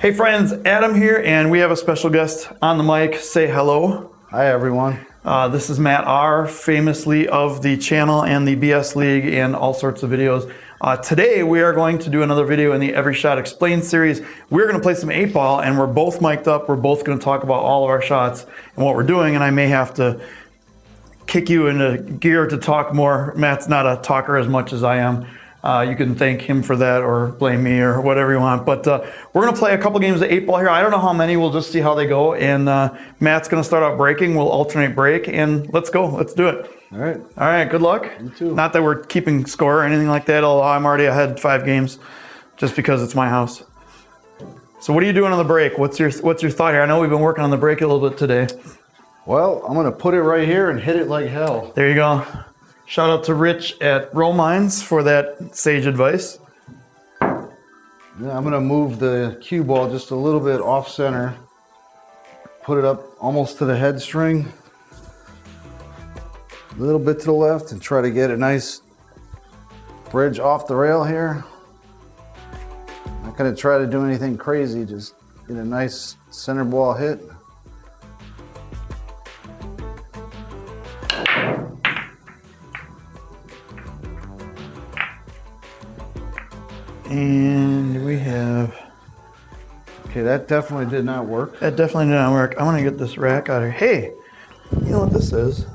Hey friends, Adam here, and we have a special guest on the mic. Say hello. Hi everyone. This is Matt R., famously of the channel and the BS League and all sorts of videos. Today we are going to do another video in the Every Shot Explained series. We're going to play some 8-ball, and we're both mic'd up. We're both going to talk about all of our shots and what we're doing, and I may have to kick you into gear to talk more. Matt's not a talker as much as I am. You can thank him for that or blame me or whatever you want. But we're going to play a couple games of 8-ball here. I don't know how many. We'll just see how they go. And Matt's going to start out breaking. We'll alternate break. And let's go. Let's do it. All right. All right. Good luck. You too. Not that we're keeping score or anything like that, although I'm already ahead 5 games just because it's my house. So what are you doing on the break? What's your thought here? I know we've been working on the break a little bit today. Well, I'm going to put it right here and hit it like hell. There you go. Shout out to Rich at Roll Mines for that sage advice. Yeah, I'm going to move the cue ball just a little bit off center. Put it up almost to the head string. A little bit to the left and try to get a nice bridge off the rail here. Not going to try to do anything crazy, just get a nice center ball hit. And we have... Okay, that definitely did not work. That definitely did not work. I'm going to get this rack out of here. Hey, you know what this is?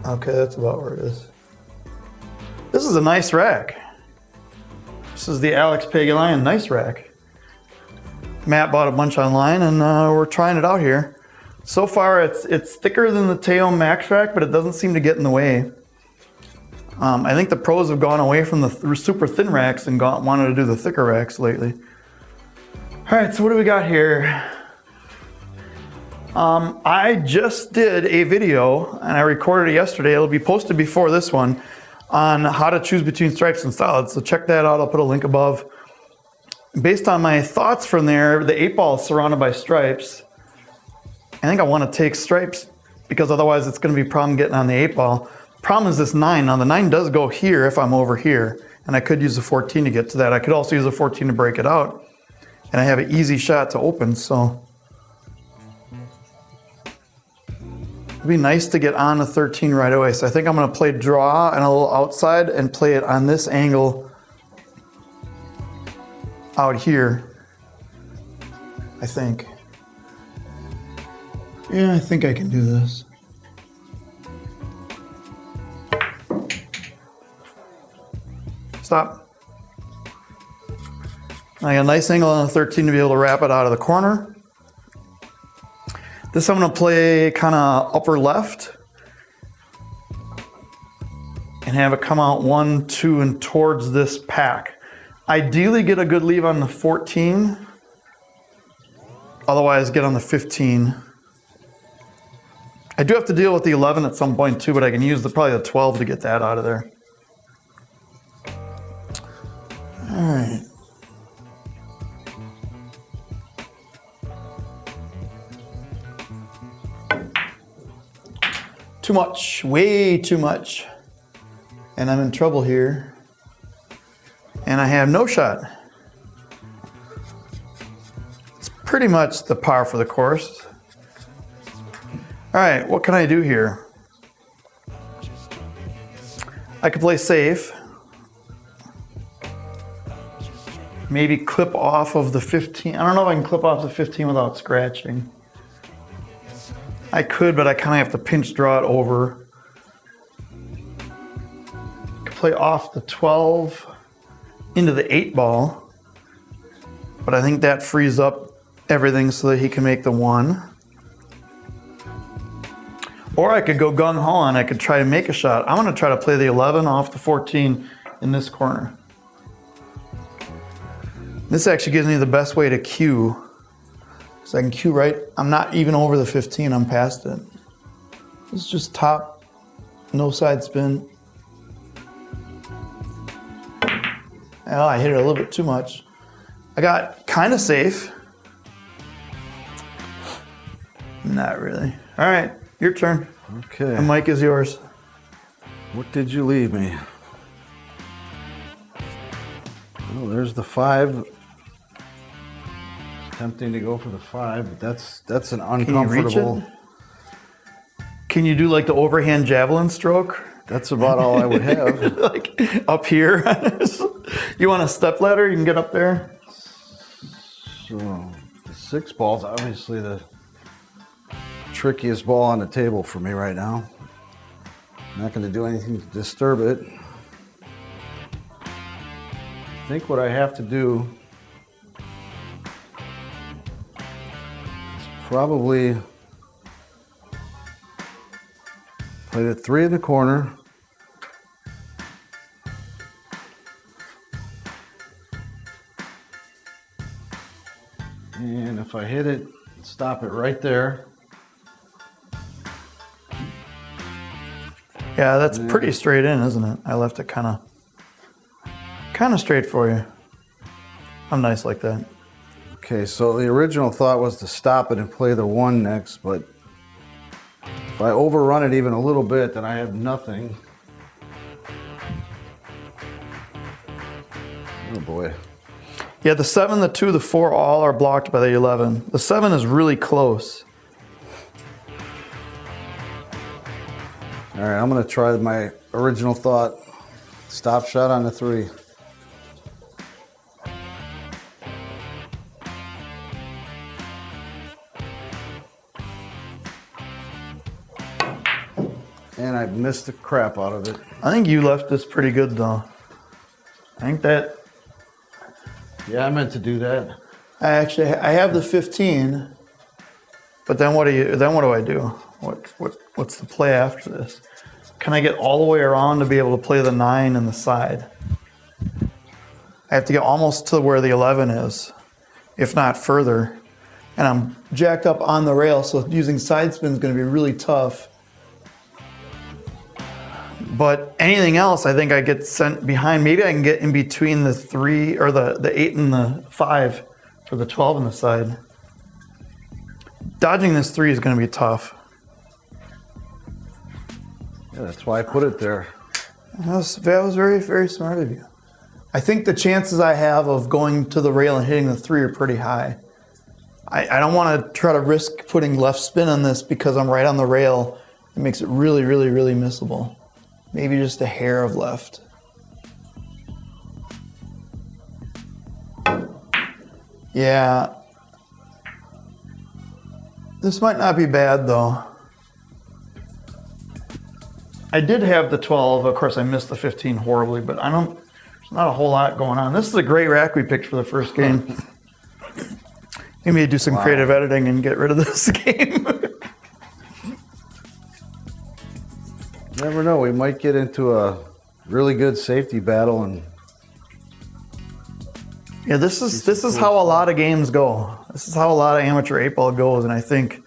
Okay, that's about where it is. This is a nice rack. This is the Alex Pagulayan nice rack. Matt bought a bunch online, and we're trying it out here. So far, it's thicker than the Teo Max rack, but it doesn't seem to get in the way. I think the pros have gone away from the super thin racks and wanted to do the thicker racks lately. All right, so what do we got here? I just did a video, and I recorded it yesterday. It'll be posted before this one, on how to choose between stripes and solids. So check that out. I'll put a link above. Based on my thoughts from there, the 8-ball is surrounded by stripes. I think I want to take stripes because otherwise it's going to be a problem getting on the 8-ball. Problem is this 9. Now the 9 does go here if I'm over here, and I could use a 14 to get to that. I could also use a 14 to break it out, and I have an easy shot to open, so. It'd be nice to get on a 13 right away. So I think I'm going to play draw and a little outside and play it on this angle out here, I think. Yeah, I think I can do this. Stop. I got a nice angle on the 13 to be able to wrap it out of the corner. This I'm going to play kind of upper left and have it come out 1, 2, and towards this pack. Ideally get a good leave on the 14. Otherwise get on the 15. I do have to deal with the 11 at some point too, but I can use probably the 12 to get that out of there. All right. Too much, way too much. And I'm in trouble here. And I have no shot. It's pretty much the par for the course. All right, what can I do here? I could play safe. Maybe clip off of the 15. I don't know if I can clip off the 15 without scratching. I could, but I kind of have to pinch draw it over. I could play off the 12 into the 8-ball, but I think that frees up everything so that he can make the 1. Or I could go gung-ho and I could try to make a shot. I'm going to try to play the 11 off the 14 in this corner. This actually gives me the best way to cue. So I can cue right. I'm not even over the 15, I'm past it. This is just top, no side spin. Oh, I hit it a little bit too much. I got kind of safe. Not really. All right, your turn. Okay. The mic is yours. What did you leave me? Well, there's the 5. Tempting to go for the 5, but that's an uncomfortable. Can you do like the overhand javelin stroke? That's about all I would have. Like up here. You want a step ladder? You can get up there. So the 6 ball's obviously the trickiest ball on the table for me right now. I'm not going to do anything to disturb it. I think what I have to do is probably play the 3 in the corner. And if I hit it, stop it right there. Yeah, that's pretty straight in, isn't it? I left it kind of straight for you. I'm nice like that. Okay, so the original thought was to stop it and play the 1 next, but if I overrun it even a little bit, then I have nothing. Oh boy. Yeah, the 7, the 2, the 4 all are blocked by the 11. The 7 is really close. All right, I'm going to try my original thought. Stop shot on the 3. And I missed the crap out of it. I think you left this pretty good though. I think that. Yeah, I meant to do that. I have the 15, but then what do I do? What's the play after this? Can I get all the way around to be able to play the 9 in the side? I have to get almost to where the 11 is, if not further. And I'm jacked up on the rail, so using side spin is going to be really tough. But anything else, I think I get sent behind. Maybe I can get in between the 3 or the 8 and the 5 for the 12 on the side. Dodging this 3 is going to be tough. Yeah, that's why I put it there. That was very, very smart of you. I think the chances I have of going to the rail and hitting the 3 are pretty high. I don't want to try to risk putting left spin on this because I'm right on the rail. It makes it really, really, really missable. Maybe just a hair of left. Yeah. This might not be bad though. I did have the 12. Of course, I missed the 15 horribly, but there's not a whole lot going on. This is a great rack we picked for the first game. Maybe do some creative editing and get rid of this game. Never know. We might get into a really good safety battle, and yeah, this is how a lot of games go. This is how a lot of amateur 8-ball goes, and I think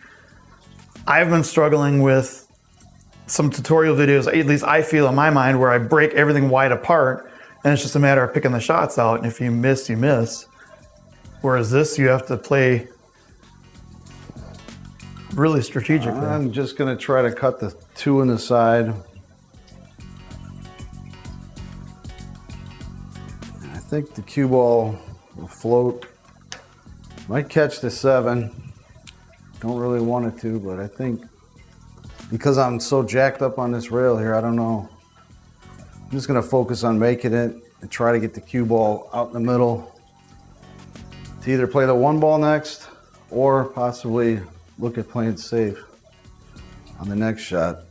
I've been struggling with some tutorial videos, at least I feel in my mind, where I break everything wide apart, and it's just a matter of picking the shots out, and if you miss, you miss. Whereas this, you have to play really strategically. I'm just going to try to cut the 2 in the side. I think the cue ball will float. Might catch the 7. Don't really want it to, but I think because I'm so jacked up on this rail here, I don't know. I'm just going to focus on making it and try to get the cue ball out in the middle to either play the 1 ball next or possibly look at playing safe on the next shot.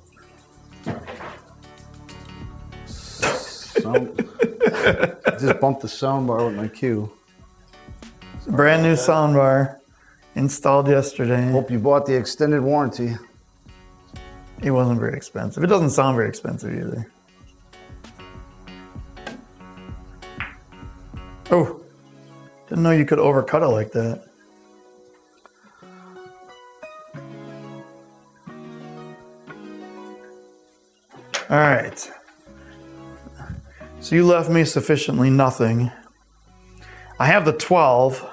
Just bumped the sound bar with my cue. Brand new sound bar installed yesterday. Hope you bought the extended warranty. It wasn't very expensive. It doesn't sound very expensive either. Oh, didn't know you could overcut it like that. All right. So you left me sufficiently nothing. I have the 12.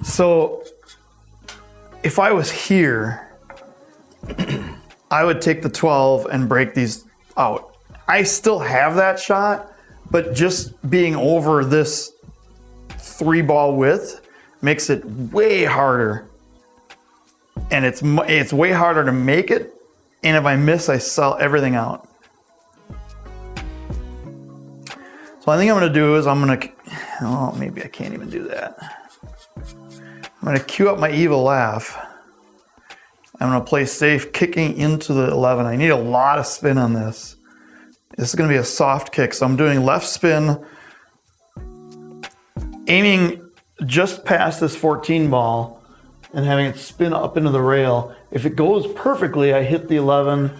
So if I was here, I would take the 12 and break these out. I still have that shot, but just being over this 3-ball width makes it way harder. And it's way harder to make it. And if I miss, I sell everything out. So I think I'm gonna do is oh, maybe I can't even do that. I'm gonna cue up my evil laugh. I'm gonna play safe, kicking into the 11. I need a lot of spin on this. This is gonna be a soft kick, so I'm doing left spin, aiming just past this 14 ball and having it spin up into the rail. If it goes perfectly, I hit the 11,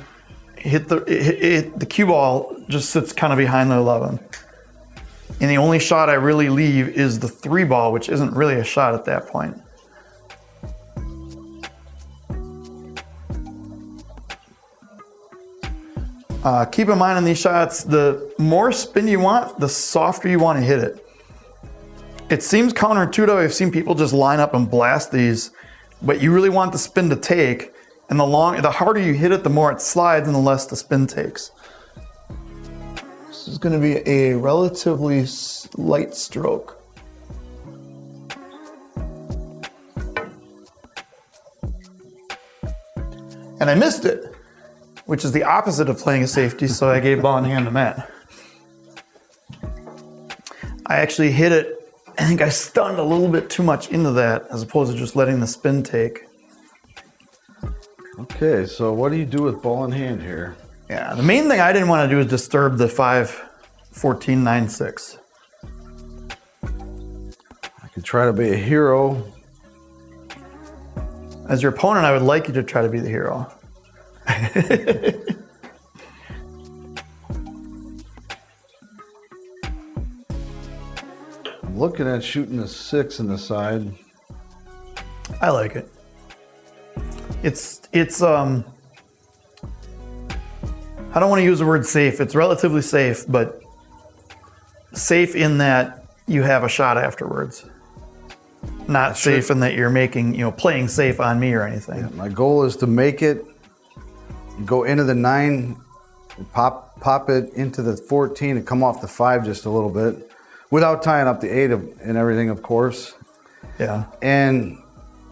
the cue ball just sits kind of behind the 11. And the only shot I really leave is the 3-ball, which isn't really a shot at that point. Keep in mind on these shots, the more spin you want, the softer you want to hit it. It seems counterintuitive. I've seen people just line up and blast these, but you really want the spin to take, and the harder you hit it, the more it slides and the less the spin takes. This is going to be a relatively light stroke. And I missed it, which is the opposite of playing a safety, so I gave ball in hand to Matt. I actually hit it, I think I stunned a little bit too much into that as opposed to just letting the spin take. Okay, so what do you do with ball in hand here? Yeah, the main thing I didn't want to do is disturb the 5-14-9-6. I could try to be a hero. As your opponent, I would like you to try to be the hero. I'm looking at shooting a 6 in the side. I like it. It's I don't want to use the word safe. It's relatively safe, but safe in that you have a shot afterwards. Not safe in that you're making, playing safe on me or anything. Yeah, my goal is to make it, go into the 9, pop it into the 14 and come off the 5 just a little bit without tying up the 8 and everything, of course. Yeah. And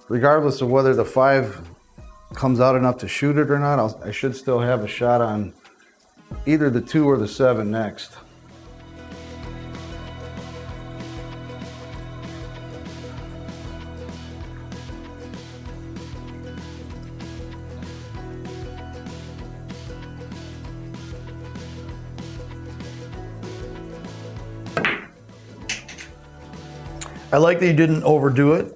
regardless of whether the 5 comes out enough to shoot it or not, I should still have a shot on either the 2 or the 7 next. I like that you didn't overdo it.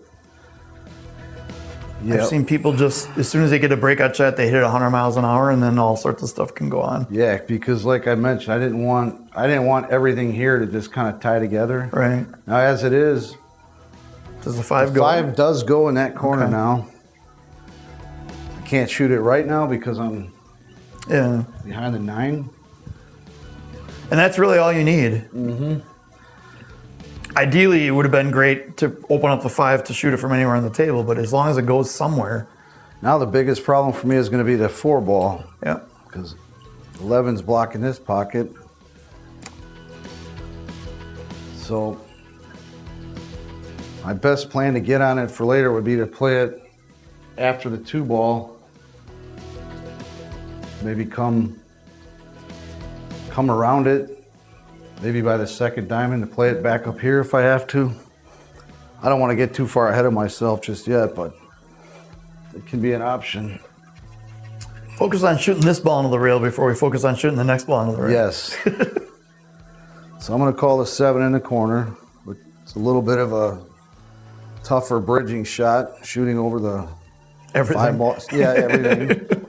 Yep. I've seen people just, as soon as they get a breakout shot, they hit it 100 miles an hour and then all sorts of stuff can go on. Yeah, because like I mentioned, I didn't want everything here to just kind of tie together. Right. Now as it is, does the 5 the go? 5 does go in that corner now. I can't shoot it right now because I'm behind the 9. And that's really all you need. Mm-hmm. Ideally, it would have been great to open up the 5 to shoot it from anywhere on the table, but as long as it goes somewhere. Now the biggest problem for me is going to be the 4 ball. Yeah. Because 11's blocking this pocket. So my best plan to get on it for later would be to play it after the 2 ball. Maybe come around it. Maybe by the 2nd diamond to play it back up here if I have to. I don't want to get too far ahead of myself just yet, but it can be an option. Focus on shooting this ball into the rail before we focus on shooting the next ball into the rail. Yes. So I'm going to call the 7 in the corner. It's a little bit of a tougher bridging shot, shooting over the Everything. 5 balls. Yeah, everything.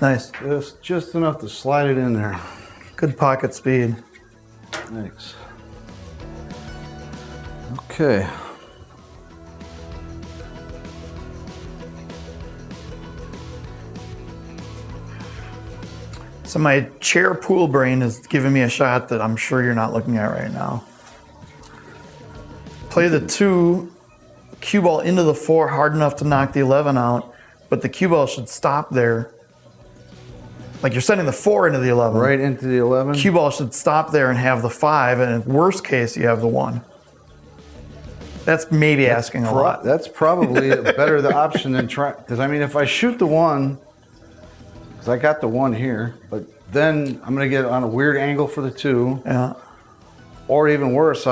Nice. Just enough to slide it in there. Good pocket speed. Thanks. Okay. So my chair pool brain is giving me a shot that I'm sure you're not looking at right now. Play the 2 cue ball into the 4 hard enough to knock the 11 out, but the cue ball should stop there. Like you're sending the 4 into the 11. Right into the 11? Cue ball should stop there and have the 5, and in worst case, you have the 1. That's maybe asking a lot. That's probably a better the option than try. Because I mean, if I shoot the 1, because I got the 1 here, but then I'm going to get on a weird angle for the 2. Yeah. Or even worse,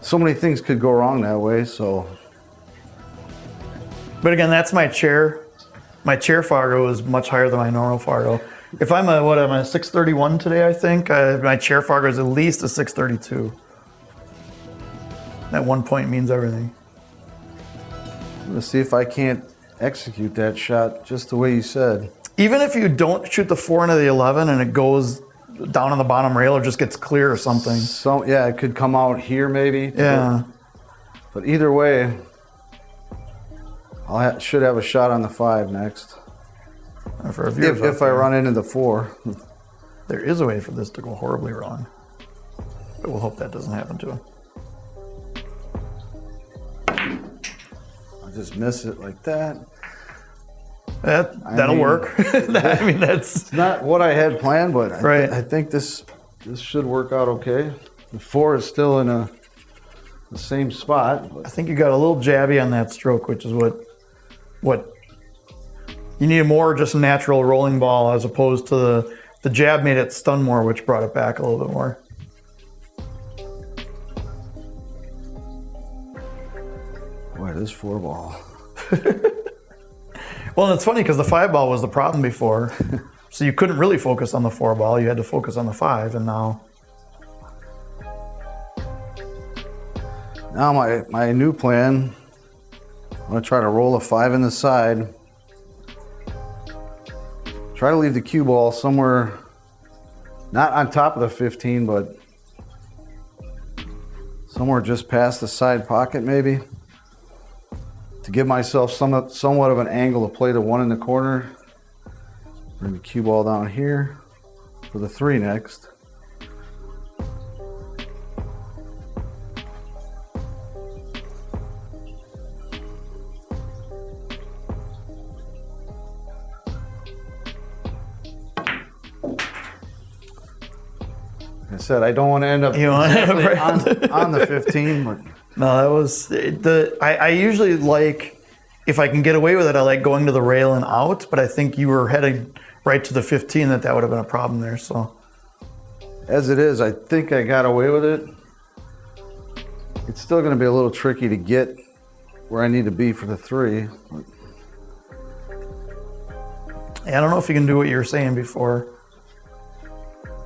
so many things could go wrong that way. So. But again, that's my chair. My chair Fargo is much higher than my normal Fargo. If I'm a 631 today, I think my chair Fargo is at least a 632. That 1 point means everything. Let's see if I can't execute that shot just the way you said. Even if you don't shoot the 4 into the 11 and it goes down on the bottom rail or just gets clear or something. So yeah, it could come out here maybe. Yeah. But either way, should have a shot on the 5 next. For a viewers If I run into the 4. There is a way for this to go horribly wrong. But we'll hope that doesn't happen to him. I'll just miss it like that. That'll work. I mean, It's not what I had planned, but right. I think this should work out okay. The 4 is still in the same spot. I think you got a little jabby on that stroke, which is what you need a more just natural rolling ball as opposed to the jab made it stun more, which brought it back a little bit more. Boy, this 4 ball. Well, and it's funny because the 5 ball was the problem before, so you couldn't really focus on the 4 ball. You had to focus on the 5, and now. Now my new plan, I'm going to try to roll a 5 in the side. Try to leave the cue ball somewhere, not on top of the 15, but somewhere just past the side pocket maybe, to give myself somewhat of an angle to play the 1 in the corner. Bring the cue ball down here for the 3 next. Like I said, I don't want to end up on the 15, but No, that was I usually like, if I can get away with it, I like going to the rail and out, but I think you were heading right to the 15, that would have been a problem there. So as it is, I think I got away with it. It's still going to be a little tricky to get where I need to be for the 3. I don't know if you can do what you were saying before.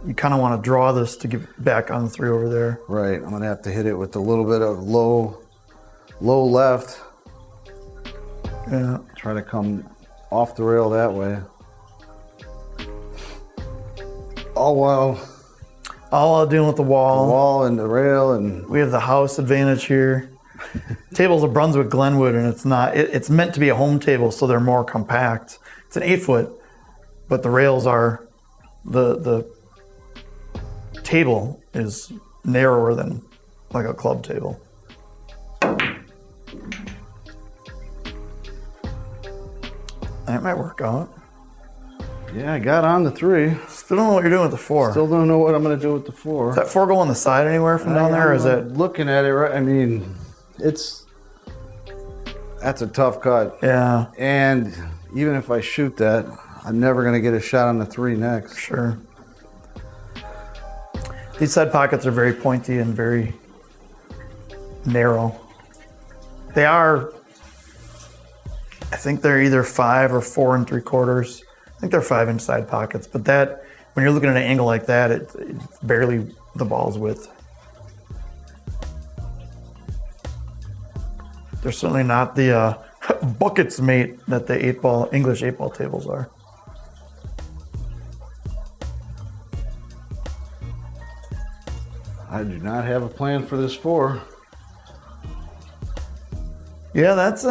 You kind of want to draw this to get back on the 3 over there. Right, I'm going to have to hit it with a little bit of low left. Yeah. Try to come off the rail that way. All while dealing with the wall. The wall and the rail, and we have the house advantage here. Table's a Brunswick Glenwood, and it's not. It's meant to be a home table, so they're more compact. It's an 8-foot, but the rails are the table is narrower than like a club table. That might work out. Yeah, I got on the 3. Still don't know what you're doing with the 4. Still don't know what I'm going to do with the 4. Is that 4 go on the side anywhere from down there, or is that looking at it right? I mean, that's a tough cut. Yeah. And even if I shoot that, I'm never going to get a shot on the 3 next. Sure. These side pockets are very pointy and very narrow. They are, I think they're either 5 or 4 3/4. I think they're 5-inch side pockets, but that, when you're looking at an angle like that, it's barely the ball's width. They're certainly not the buckets mate that the English 8-ball tables are. I do not have a plan for this 4. Yeah, that's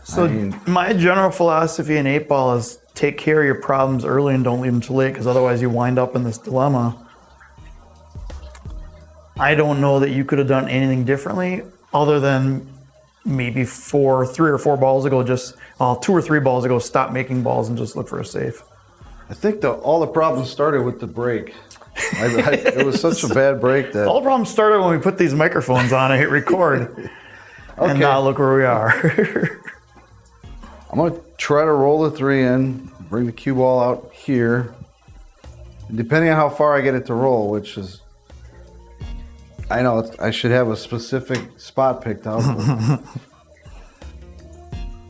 So my general philosophy in 8-ball is take care of your problems early and don't leave them too late, because otherwise you wind up in this dilemma. I don't know that you could have done anything differently other than maybe 3 or 4 balls ago, 2 or 3 balls ago, stop making balls and just look for a safe. I think all the problems started with the break. It was such a bad break that... All the problems started when we put these microphones on and hit record. And now look where we are. I'm going to try to roll the 3 in, bring the cue ball out here. And depending on how far I get it to roll, which is... I know I should have a specific spot picked out.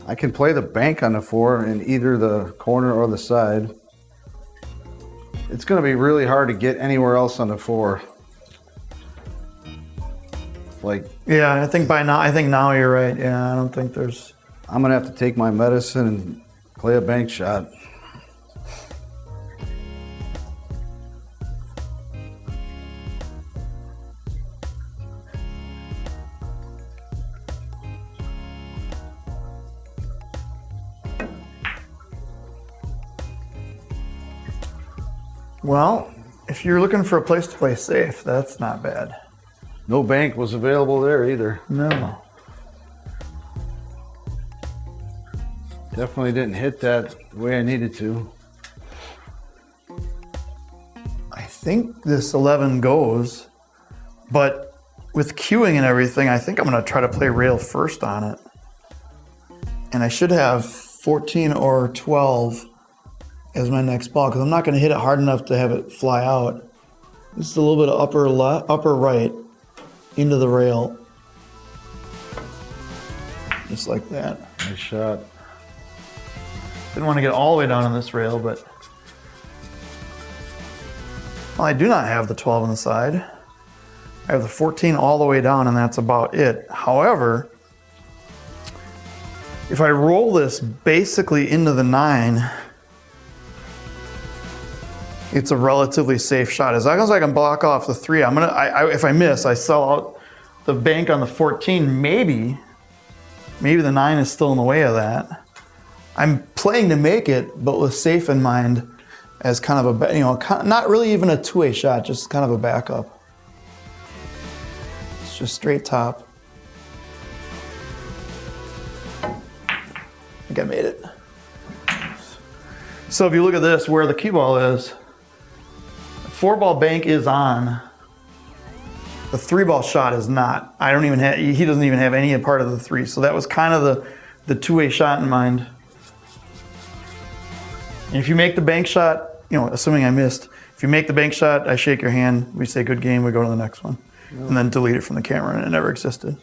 I can play the bank on the 4 in either the corner or the side. It's going to be really hard to get anywhere else on the 4. Yeah, I think now you're right. Yeah, I don't think there's... I'm going to have to take my medicine and play a bank shot. Well, if you're looking for a place to play safe, that's not bad. No bank was available there either. No. Definitely didn't hit that the way I needed to. I think this 11 goes, but with queuing and everything, I think I'm going to try to play rail first on it. And I should have 14 or 12 as my next ball, because I'm not going to hit it hard enough to have it fly out. This is a little bit of upper right into the rail. Just like that. Nice shot. Didn't want to get all the way down on this rail, but... Well, I do not have the 12 on the side. I have the 14 all the way down, and that's about it. However, if I roll this basically into the 9, it's a relatively safe shot. As long as I can block off the 3, if I miss, I sell out the bank on the 14. Maybe the 9 is still in the way of that. I'm playing to make it, but with safe in mind as kind of a, not really even a two-way shot, just kind of a backup. It's just straight top. I think I made it. So if you look at this, where the cue ball is, 4-ball bank is on. The 3-ball shot is not. He doesn't even have any part of the 3. So that was kind of the two-way shot in mind. And if you make the bank shot, assuming I missed, if you make the bank shot, I shake your hand, we say good game, we go to the next one. No. And then delete it from the camera, and it never existed.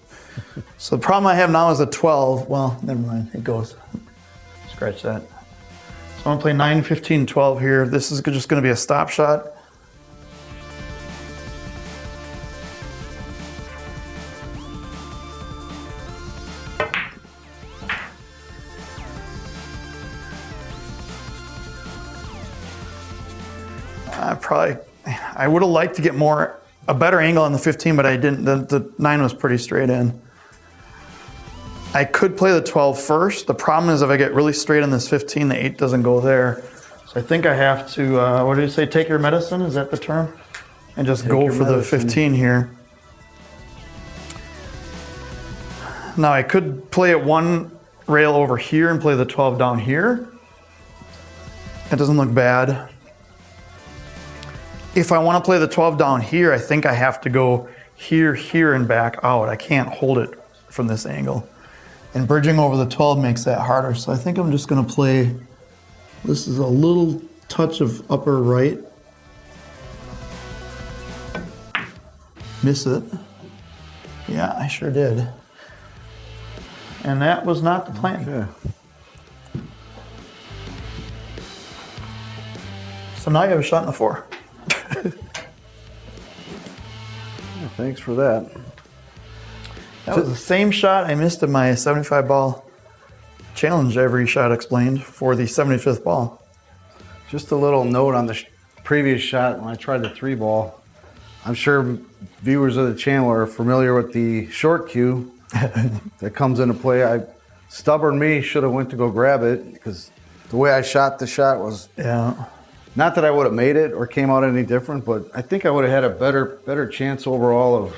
So the problem I have now is a 12. Well, never mind, it goes. Scratch that. So I'm gonna play 9, 15, 12 here. This is just gonna be a stop shot. I would have liked to get a better angle on the 15, but I didn't. The 9 was pretty straight in. I could play the 12 first. The problem is if I get really straight on this 15, the 8 doesn't go there. So I think I have to, what did you say, take your medicine? Is that the term? And just go for the 15 here. Now I could play it one rail over here and play the 12 down here. That doesn't look bad. If I want to play the 12 down here, I think I have to go here, here, and back out. I can't hold it from this angle. And bridging over the 12 makes that harder. So I think I'm just going to play, this is a little touch of upper right. Miss it. Yeah, I sure did. And that was not the plan. Okay. So now you have a shot in the 4. Yeah, thanks for that. That was the same shot I missed in my 75 ball challenge every shot explained for the 75th ball. Just a little note on the previous shot when I tried the 3-ball. I'm sure viewers of the channel are familiar with the short cue that comes into play. Stubborn me should have went to go grab it because the way I shot the shot was not that I would have made it or came out any different, but I think I would have had a better chance overall of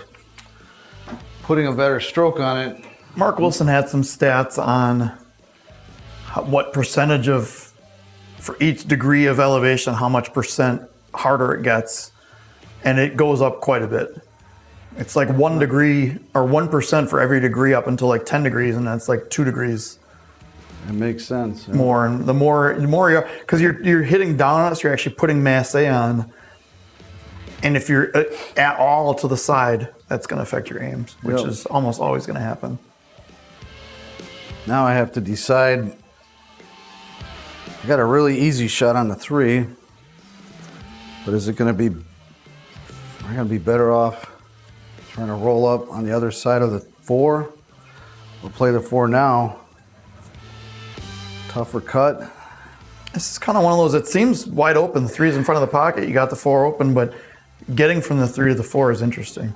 putting a better stroke on it. Mark Wilson had some stats on what percentage for each degree of elevation, how much percent harder it gets, and it goes up quite a bit. It's like 1 degree or 1% for every degree up until like 10 degrees, and that's like 2 degrees. It makes sense. Yeah. More, and the more you're, because you're hitting down on it, so you're actually putting masse on. And if you're at all to the side, that's going to affect your aims, which is almost always going to happen. Now I have to decide. I got a really easy shot on the 3, but is it going to be? Am I going to be better off trying to roll up on the other side of the 4? We'll play the 4 now. Tougher cut. This is kind of one of those. It seems wide open. The 3 is in front of the pocket. You got the 4 open, but getting from the 3 to the 4 is interesting.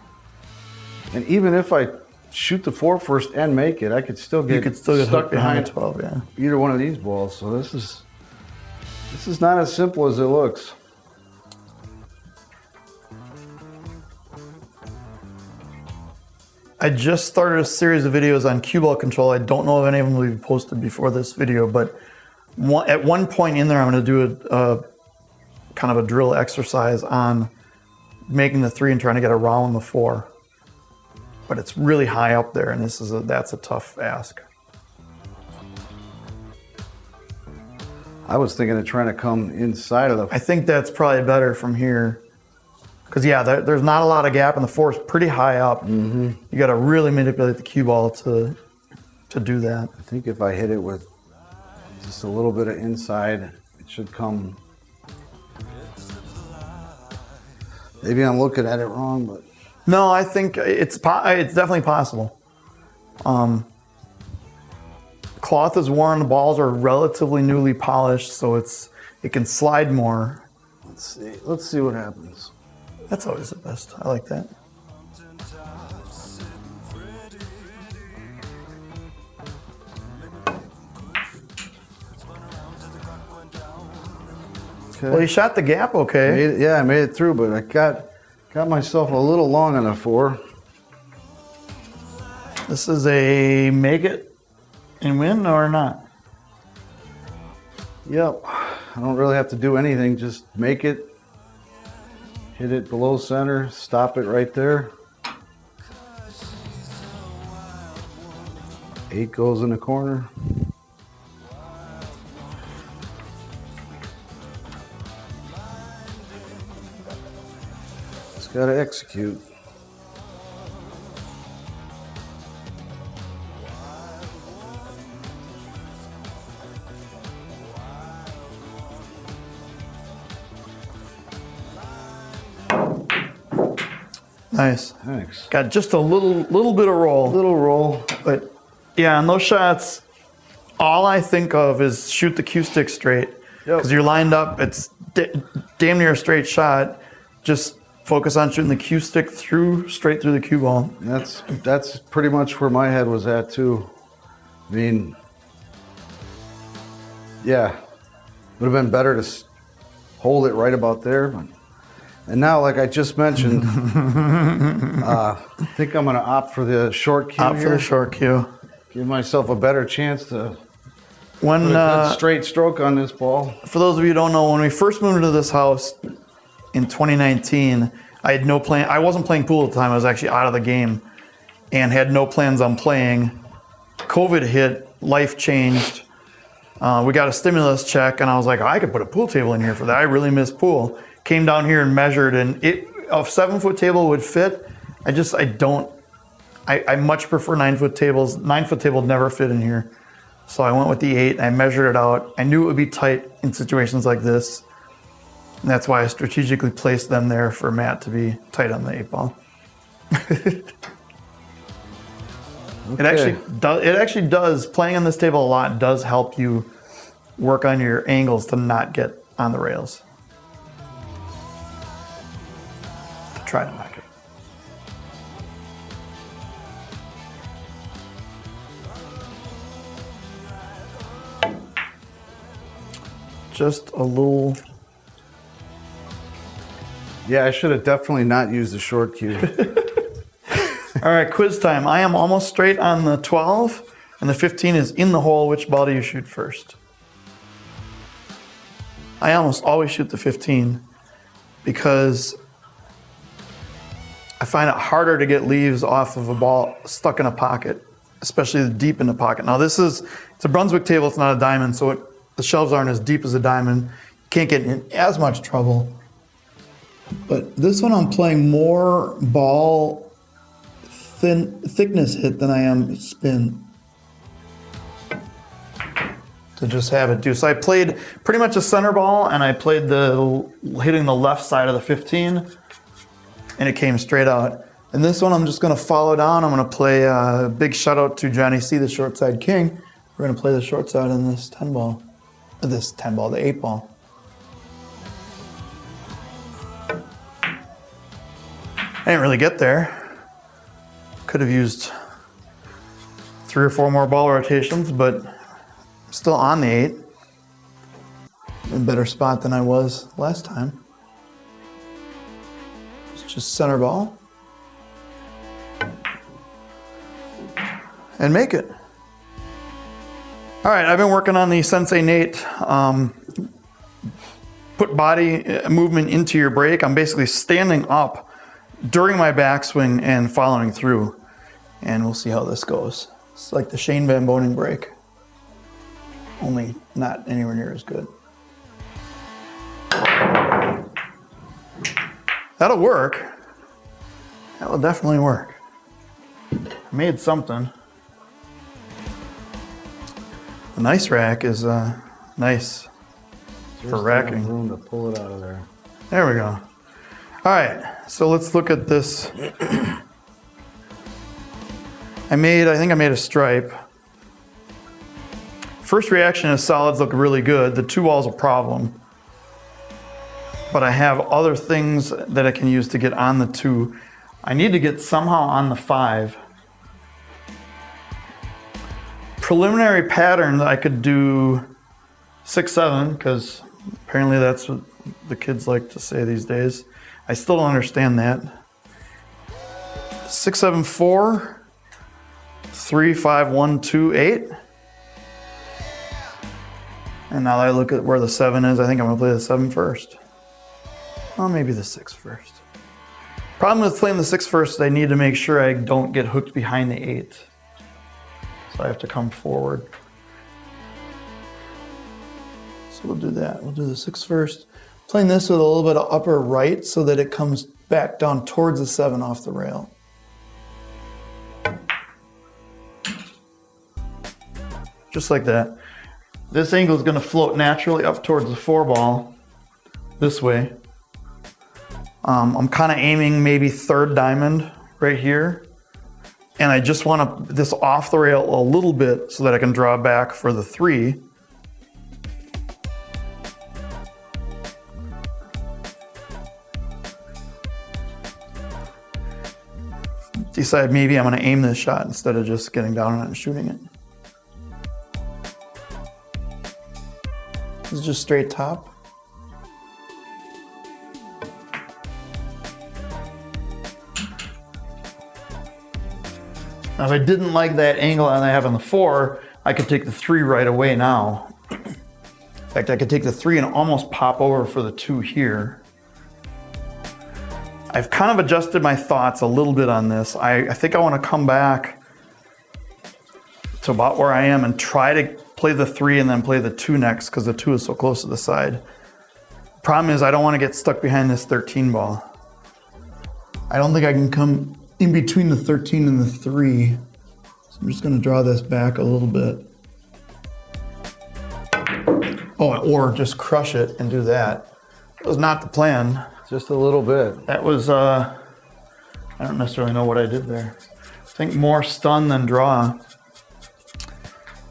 And even if I shoot the 4 first and make it, I could still get stuck behind 12. Yeah. Either one of these balls. So this is not as simple as it looks. I just started a series of videos on cue ball control. I don't know if any of them will be posted before this video, but at one point in there, I'm going to do a kind of a drill exercise on making the 3 and trying to get around the 4. But it's really high up there, and that's a tough ask. I was thinking of trying to come inside of the... I think that's probably better from here. Because, there's not a lot of gap, and the 4 is pretty high up. Mm-hmm. You got to really manipulate the cue ball to do that. I think if I hit it with just a little bit of inside, it should come... Maybe I'm looking at it wrong, but... No, I think it's definitely possible. Cloth is worn, the balls are relatively newly polished, so it can slide more. Let's see what happens. That's always the best. I like that. Okay. Well, you shot the gap okay. I made it through, but I got myself a little long on the 4. This is a make it and win or not? Yep. I don't really have to do anything. Just make it. Hit it below center. Stop it right there. 8 goes in the corner. Just got to execute. Nice. Thanks. Got just a little bit of roll. Little roll. But yeah, on those shots, all I think of is shoot the cue stick straight. Because you're lined up, it's damn near a straight shot. Just focus on shooting the cue stick straight through the cue ball. That's pretty much where my head was at too. I mean, yeah, would have been better to hold it right about there. And now, like I just mentioned, I think I'm going to opt for the short cue. For the short cue. Give myself a better chance to put a good straight stroke on this ball. For those of you who don't know, when we first moved into this house in 2019, I had no plan. I wasn't playing pool at the time. I was actually out of the game and had no plans on playing. COVID hit, life changed. We got a stimulus check, and I was like, I could put a pool table in here for that. I really miss pool. Came down here and measured, and a 7-foot table would fit. I much prefer 9-foot tables. 9-foot table never fit in here. So I went with the 8. I measured it out. I knew it would be tight in situations like this. And that's why I strategically placed them there for Matt to be tight on the 8 ball. Okay. It actually does, playing on this table a lot does help you work on your angles to not get on the rails. Try to knock it. just a little. Yeah, I should have definitely not used the short cube. All right, quiz time. I am almost straight on the 12, and the 15 is in the hole. Which ball do you shoot first? I almost always shoot the 15 because I find it harder to get leaves off of a ball stuck in a pocket, especially deep in the pocket. Now it's a Brunswick table, it's not a diamond, so the shelves aren't as deep as a diamond. You can't get in as much trouble. But this one I'm playing more ball thickness hit than I am spin. To just have it do. So I played pretty much a center ball, and I played hitting the left side of the 15, and it came straight out. And this one I'm just gonna follow down. I'm gonna play a big shout out to Johnny C, the short side king. We're gonna play the short side in this 10 ball. The 8 ball. I didn't really get there. Could have used 3 or 4 more ball rotations, but still on the 8. In a better spot than I was last time. It's just center ball. And make it. All right, I've been working on the Sensei Nate put body movement into your break. I'm basically standing up during my backswing and following through. And we'll see how this goes. It's like the Shane Van Boning break, only not anywhere near as good. That'll work. That will definitely work. I made something. The nice rack is nice for racking. Room to pull it out of there. There we go. All right, so let's look at this. I think I made a stripe. First reaction is solids look really good. The 2 ball's a problem. But I have other things that I can use to get on the 2. I need to get somehow on the 5. Preliminary pattern, I could do 6-7, because apparently that's what the kids like to say these days. I still don't understand that. 6-7-4, 3-5-1-2, 8. And now that I look at where the 7 is, I think I'm gonna play the 7 first. Well, maybe the 6 first. Problem with playing the 6 first, I need to make sure I don't get hooked behind the 8. So I have to come forward. So we'll do that. We'll do the 6 first. Playing this with a little bit of upper right so that it comes back down towards the 7 off the rail. Just like that. This angle is going to float naturally up towards the 4 ball this way. I'm kind of aiming maybe 3rd diamond right here. And I just want this off the rail a little bit so that I can draw back for the 3. Decide maybe I'm going to aim this shot instead of just getting down on it and shooting it. This is just straight top. Now if I didn't like that angle that I have on the 4, I could take the 3 right away now. In fact, I could take the 3 and almost pop over for the 2 here. I've kind of adjusted my thoughts a little bit on this. I think I want to come back to about where I am and try to play the 3 and then play the 2 next because the 2 is so close to the side. Problem is I don't want to get stuck behind this 13 ball. I don't think I can come in between the 13 and the 3. So I'm just going to draw this back a little bit. Oh, or just crush it and do that. That was not the plan. Just a little bit. That was, I don't necessarily know what I did there. I think more stun than draw.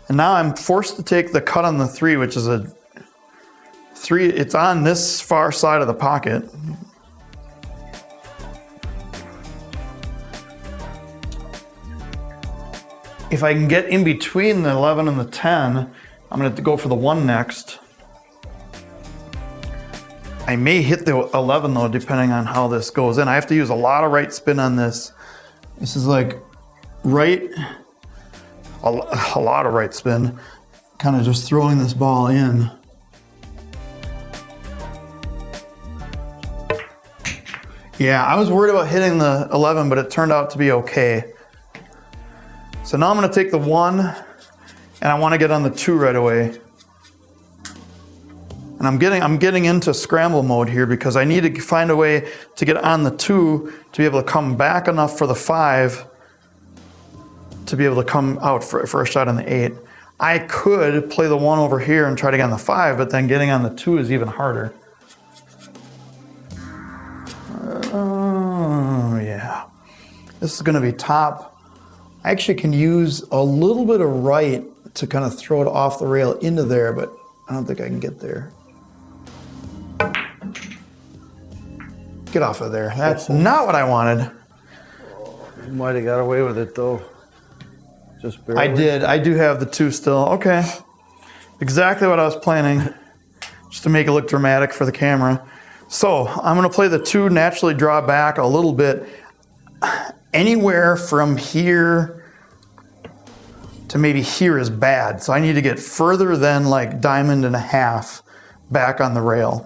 And now I'm forced to take the cut on the 3, which is a 3, it's on this far side of the pocket. If I can get in between the 11 and the 10, I'm gonna have to go for the 1 next. I may hit the 11 though, depending on how this goes in. I have to use a lot of right spin on this. This is like right, a lot of right spin. Kind of just throwing this ball in. Yeah, I was worried about hitting the 11, but it turned out to be okay. So now I'm gonna take the 1, and I wanna get on the 2 right away. And I'm getting into scramble mode here because I need to find a way to get on the 2 to be able to come back enough for the 5 to be able to come out for a shot on the 8. I could play the 1 over here and try to get on the 5, but then getting on the 2 is even harder. Oh yeah, this is gonna be top. I actually can use a little bit of right to kind of throw it off the rail into there, but I don't think I can get there. Get off of there. That's not what I wanted. You might have got away with it though. Just barely. I did. I do have the 2 still. Okay. Exactly what I was planning. Just to make it look dramatic for the camera. So I'm going to play the 2, naturally draw back a little bit. Anywhere from here to maybe here is bad. So I need to get further than like diamond and a half back on the rail.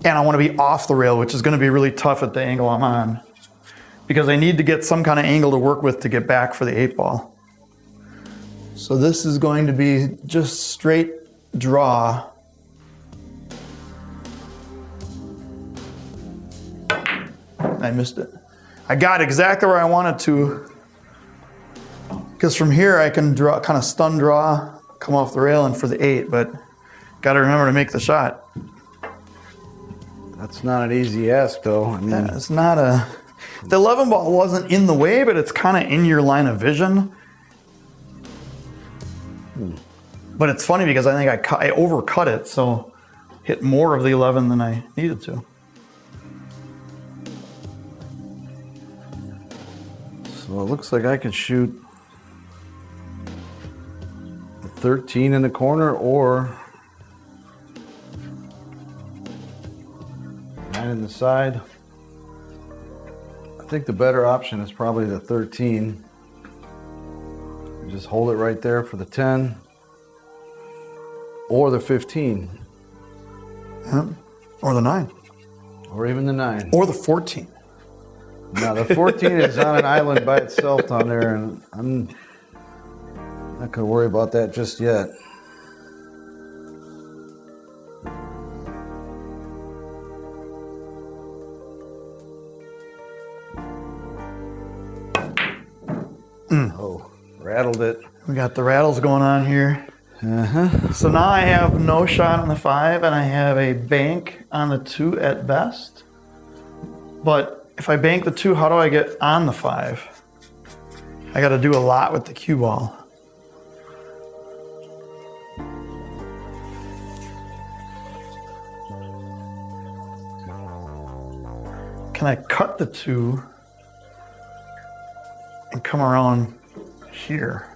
And I want to be off the rail, which is going to be really tough at the angle I'm on. Because I need to get some kind of angle to work with to get back for the 8 ball. So this is going to be just straight draw. I missed it. I got exactly where I wanted to. Because from here I can draw, kind of stun draw, come off the rail and for the 8, but got to remember to make the shot. That's not an easy ask though. I mean, yeah, it's not a... The 11 ball wasn't in the way, but it's kind of in your line of vision. But it's funny because I think I overcut it, so hit more of the 11 than I needed to. So it looks like I could shoot the 13 in the corner or 9 in the side. I think the better option is probably the 13. Just hold it right there for the 10 or the 15. Yeah. Or the 9. Or even the 9. Or the 14. No, the 14 is on an island by itself down there, and I'm not going to worry about that just yet. Oh, rattled it. We got the rattles going on here. Uh-huh. So now I have no shot on the 5 and I have a bank on the 2 at best. But if I bank the 2, how do I get on the 5? I got to do a lot with the cue ball. Can I cut the 2 and come around here?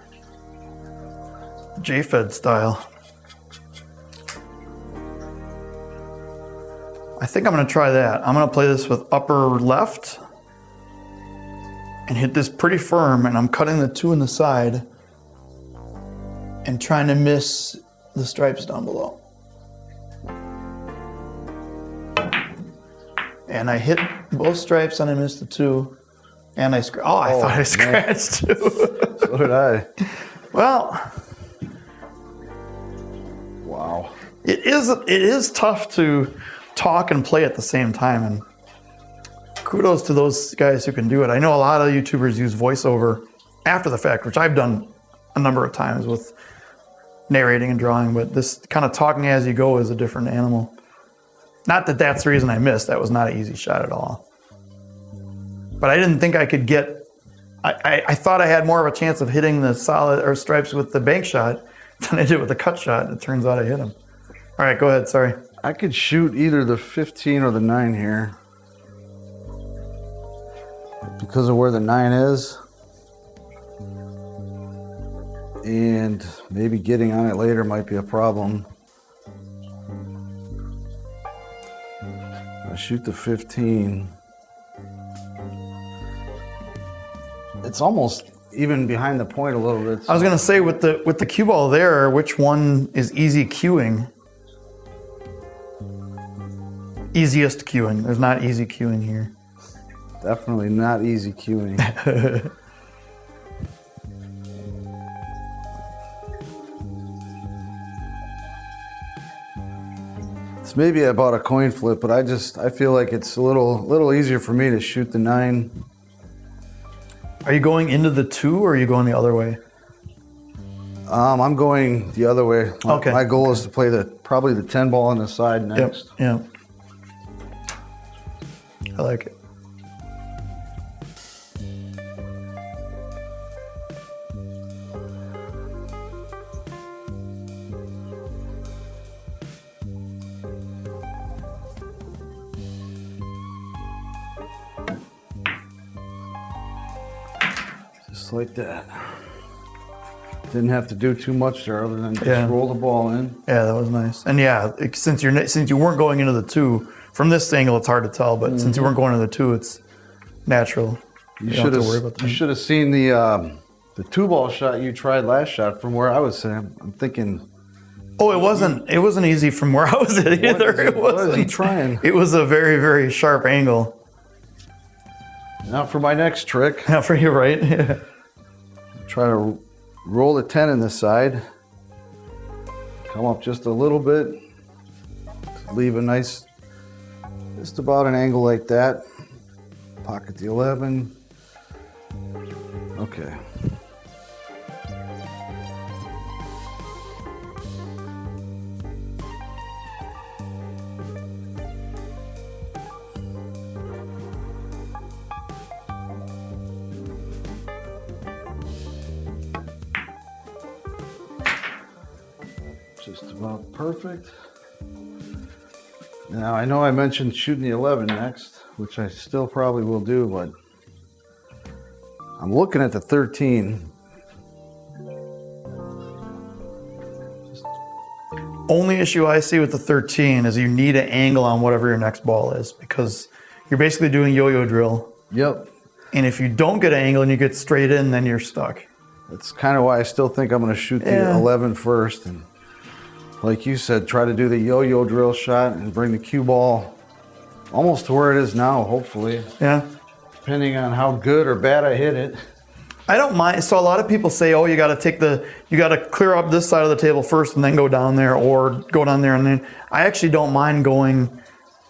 J-Fed style. I think I'm going to try that. I'm going to play this with upper left and hit this pretty firm, and I'm cutting the 2 in the side and trying to miss the stripes down below. And I hit both stripes and I missed the 2. And I thought I scratched too. So did I. Well, wow. It is tough to talk and play at the same time, and kudos to those guys who can do it. I know a lot of YouTubers use voiceover after the fact, which I've done a number of times with narrating and drawing, but this kind of talking as you go is a different animal. Not that that's the reason I missed. That was not an easy shot at all. But I didn't think I could get... I thought I had more of a chance of hitting the solid or stripes with the bank shot than I did with the cut shot. It turns out I hit him. All right, go ahead. Sorry. I could shoot either the 15 or the 9 here. Because of where the 9 is. And maybe getting on it later might be a problem. I shoot the 15. It's almost even behind the point a little bit. I was gonna say with the cue ball there, which one is easy cueing? Easiest cueing. There's not easy cueing here. Definitely not easy cueing. It's maybe about a coin flip, but I feel like it's a little easier for me to shoot the 9. Are you going into the 2 or are you going the other way? I'm going the other way. Okay. My goal is to play probably the 10 ball on the side next. Yep. I like it. Just like that. Didn't have to do too much there other than just roll the ball in. Yeah, that was nice. And yeah, since you weren't going into the 2, from this angle it's hard to tell, but since you weren't going into the 2, it's natural. You don't have to worry about that. You should have seen the 2-ball shot you tried last shot from where I was sitting. I'm thinking. Oh, it wasn't easy from where I was at either. What is he trying? It was a very, very sharp angle. Now for my next trick. Now for you, right? Yeah. Try to roll the 10 in the side. Come up just a little bit. Leave a nice, just about an angle like that. Pocket the 11. Okay. Just about perfect. Now I know I mentioned shooting the 11 next, which I still probably will do, but I'm looking at the 13. Only issue I see with the 13 is you need an angle on whatever your next ball is, because you're basically doing yo-yo drill. Yep. And if you don't get an angle and you get straight in, then you're stuck. That's kind of why I still think I'm going to shoot the 11 first. And like you said, try to do the yo-yo drill shot and bring the cue ball almost to where it is now, hopefully. Yeah. Depending on how good or bad I hit it. I don't mind. So a lot of people say, oh, you got to clear up this side of the table first and then go down there, or go down there and then. I actually don't mind going,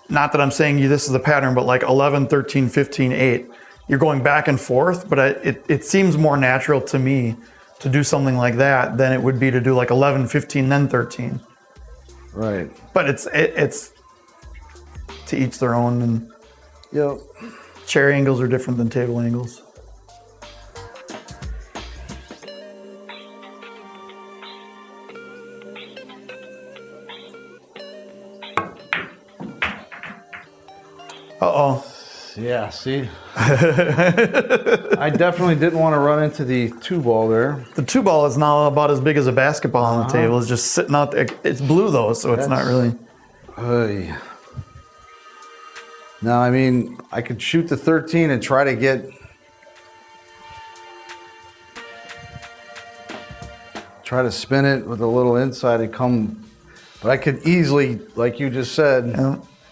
not that I'm saying this is the pattern, but like 11, 13, 15, 8. You're going back and forth, but it seems more natural to me to do something like that than it would be to do like 11, 15, then 13. Right. But it's to each their own, and yep. Chair angles are different than table angles. Uh-oh. Yeah, see? I definitely didn't want to run into the 2-ball there. The 2-ball is now about as big as a basketball on the table. It's just sitting out there. It's blue though, so it's not really. Now, I mean, I could shoot the 13 and try to try to spin it with a little inside and come, but I could easily, like you just said,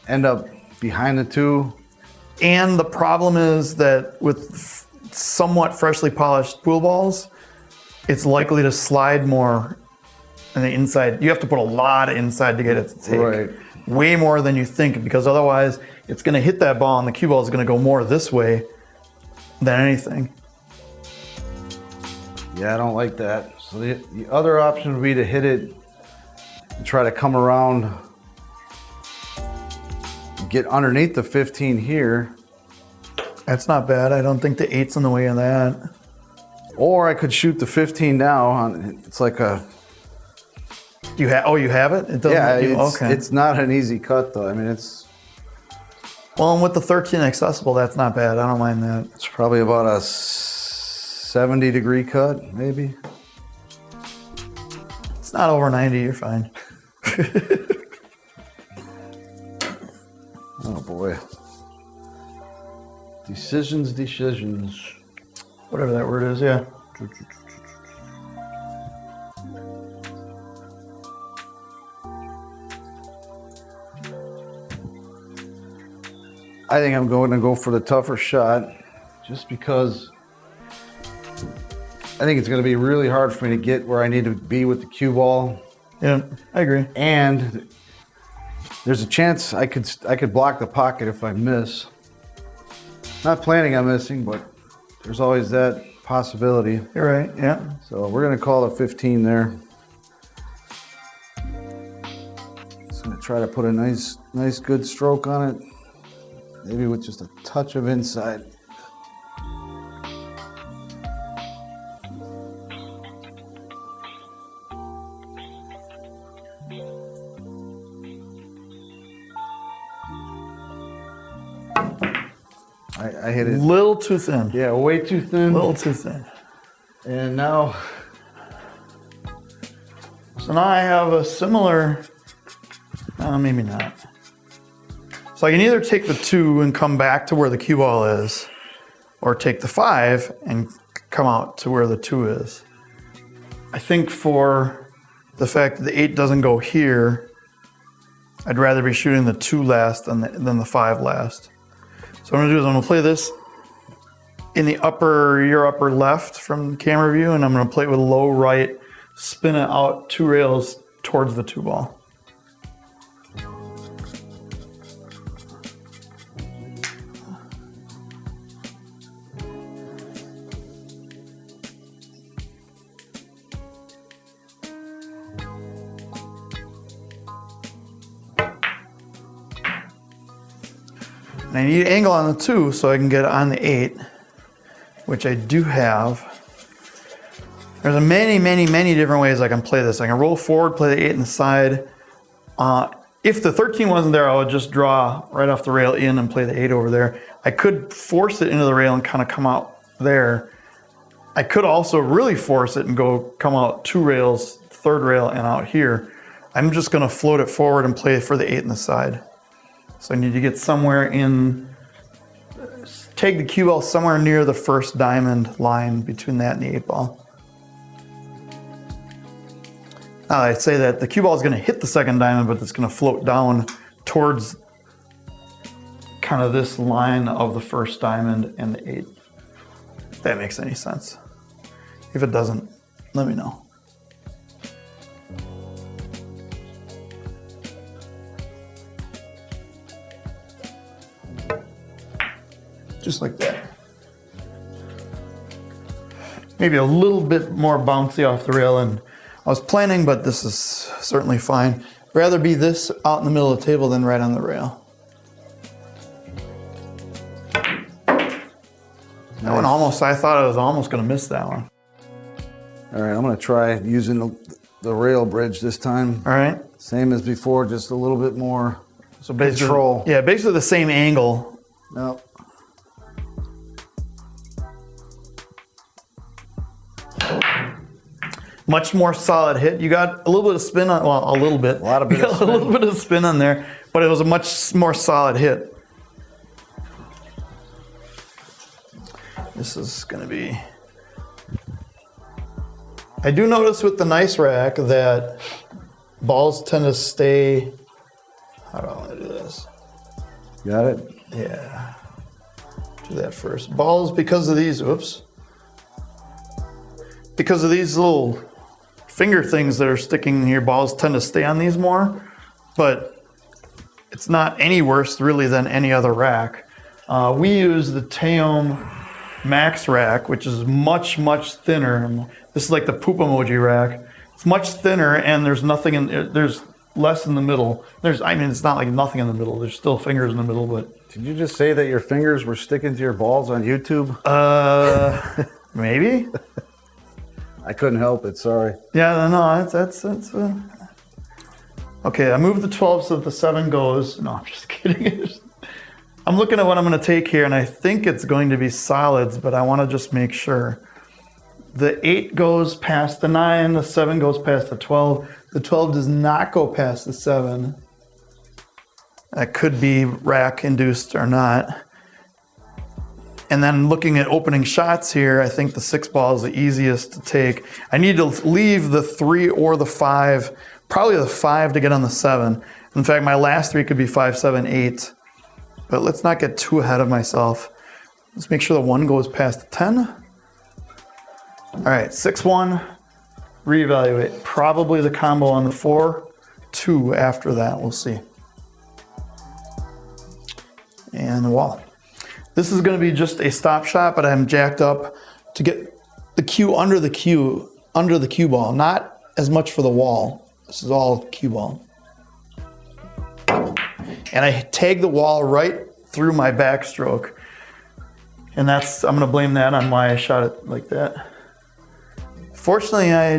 end up behind the 2. And the problem is that with somewhat freshly polished pool balls, it's likely to slide more on the inside. You have to put a lot of inside to get it to take. Right. Way more than you think, because otherwise it's going to hit that ball and the cue ball is going to go more this way than anything. Yeah, I don't like that. So the other option would be to hit it and try to come around, get underneath the 15 here. That's not bad. I don't think the 8's in the way of that. Or I could shoot the 15 now. It's like a... You have it? It doesn't. It's not an easy cut though. I mean, it's... Well, and with the 13 accessible, that's not bad. I don't mind that. It's probably about a 70-degree cut, maybe. It's not over 90. You're fine. Oh boy. Decisions. Whatever that word is, yeah. I think I'm going to go for the tougher shot just because I think it's going to be really hard for me to get where I need to be with the cue ball. Yeah, I agree. And there's a chance I could block the pocket if I miss. Not planning on missing, but there's always that possibility. You're right, yeah. So we're going to call it 15 there. Just going to try to put a nice good stroke on it. Maybe with just a touch of inside. I hit it. Little too thin. Yeah, way too thin. Little too thin. And now. So now I have a similar, maybe not. So I can either take the 2 and come back to where the cue ball is, or take the 5 and come out to where the 2 is. I think for the fact that the 8 doesn't go here, I'd rather be shooting the 2 last than the 5 last. So what I'm gonna do is I'm gonna play this in the your upper left from camera view, and I'm gonna play it with low right, spin it out 2 rails towards the 2 ball. And I need an angle on the 2 so I can get on the 8, which I do have. There's many different ways I can play this. I can roll forward, play the 8 inside. If the 13 wasn't there, I would just draw right off the rail in and play the 8 over there. I could force it into the rail and kind of come out there. I could also really force it and come out 2 rails, 3rd rail, and out here. I'm just gonna float it forward and play for the 8 in the side. So I need to get somewhere take the cue ball somewhere near the first diamond line between that and the 8 ball. Now I'd say that the cue ball is gonna hit the second diamond, but it's gonna float down towards kind of this line of the first diamond and the 8. If that makes any sense. If it doesn't, let me know. Just like that. Maybe a little bit more bouncy off the rail than I was planning, but this is certainly fine. Rather be this out in the middle of the table than right on the rail. That one I thought I was almost gonna miss that one. All right, I'm gonna try using the rail bridge this time. All right. Same as before, just a little bit more So basically, control. Yeah, basically the same angle. No. Much more solid hit. You got a little bit of spin on, well, a little bit. A little bit of spin on there, but it was a much more solid hit. This is gonna be. I do notice with the nice rack that balls tend to stay. How do I want to do this? Got it? Yeah. Do that first. Balls, because of these, because of these little finger things that are sticking here, balls tend to stay on these more, but it's not any worse really than any other rack. We use the Teom Max rack, which is much thinner. This is like the poop emoji rack. It's much thinner, and there's nothing in there's less in the middle. It's not like nothing in the middle. There's still fingers in the middle, but. Did you just say that your fingers were sticking to your balls on YouTube? Maybe. I couldn't help it, sorry. Yeah, no, that's okay, I moved the 12 so that the 7 goes. No, I'm just kidding. I'm looking at what I'm going to take here, and I think it's going to be solids, but I want to just make sure. The 8 goes past the 9, the 7 goes past the 12. The 12 does not go past the 7. That could be rack induced or not. And then looking at opening shots here, I think the 6 ball is the easiest to take. I need to leave the 3 or the 5, probably the 5 to get on the 7. In fact, my last 3 could be 5, 7, 8. But let's not get too ahead of myself. Let's make sure the 1 goes past the 10. All right, 6, 1, reevaluate. Probably the combo on the 4, 2 after that, we'll see. And the wall. This is going to be just a stop shot, but I'm jacked up to get the cue under the cue ball, not as much for the wall. This is all cue ball. And I tag the wall right through my backstroke. And I'm going to blame that on why I shot it like that. Fortunately, I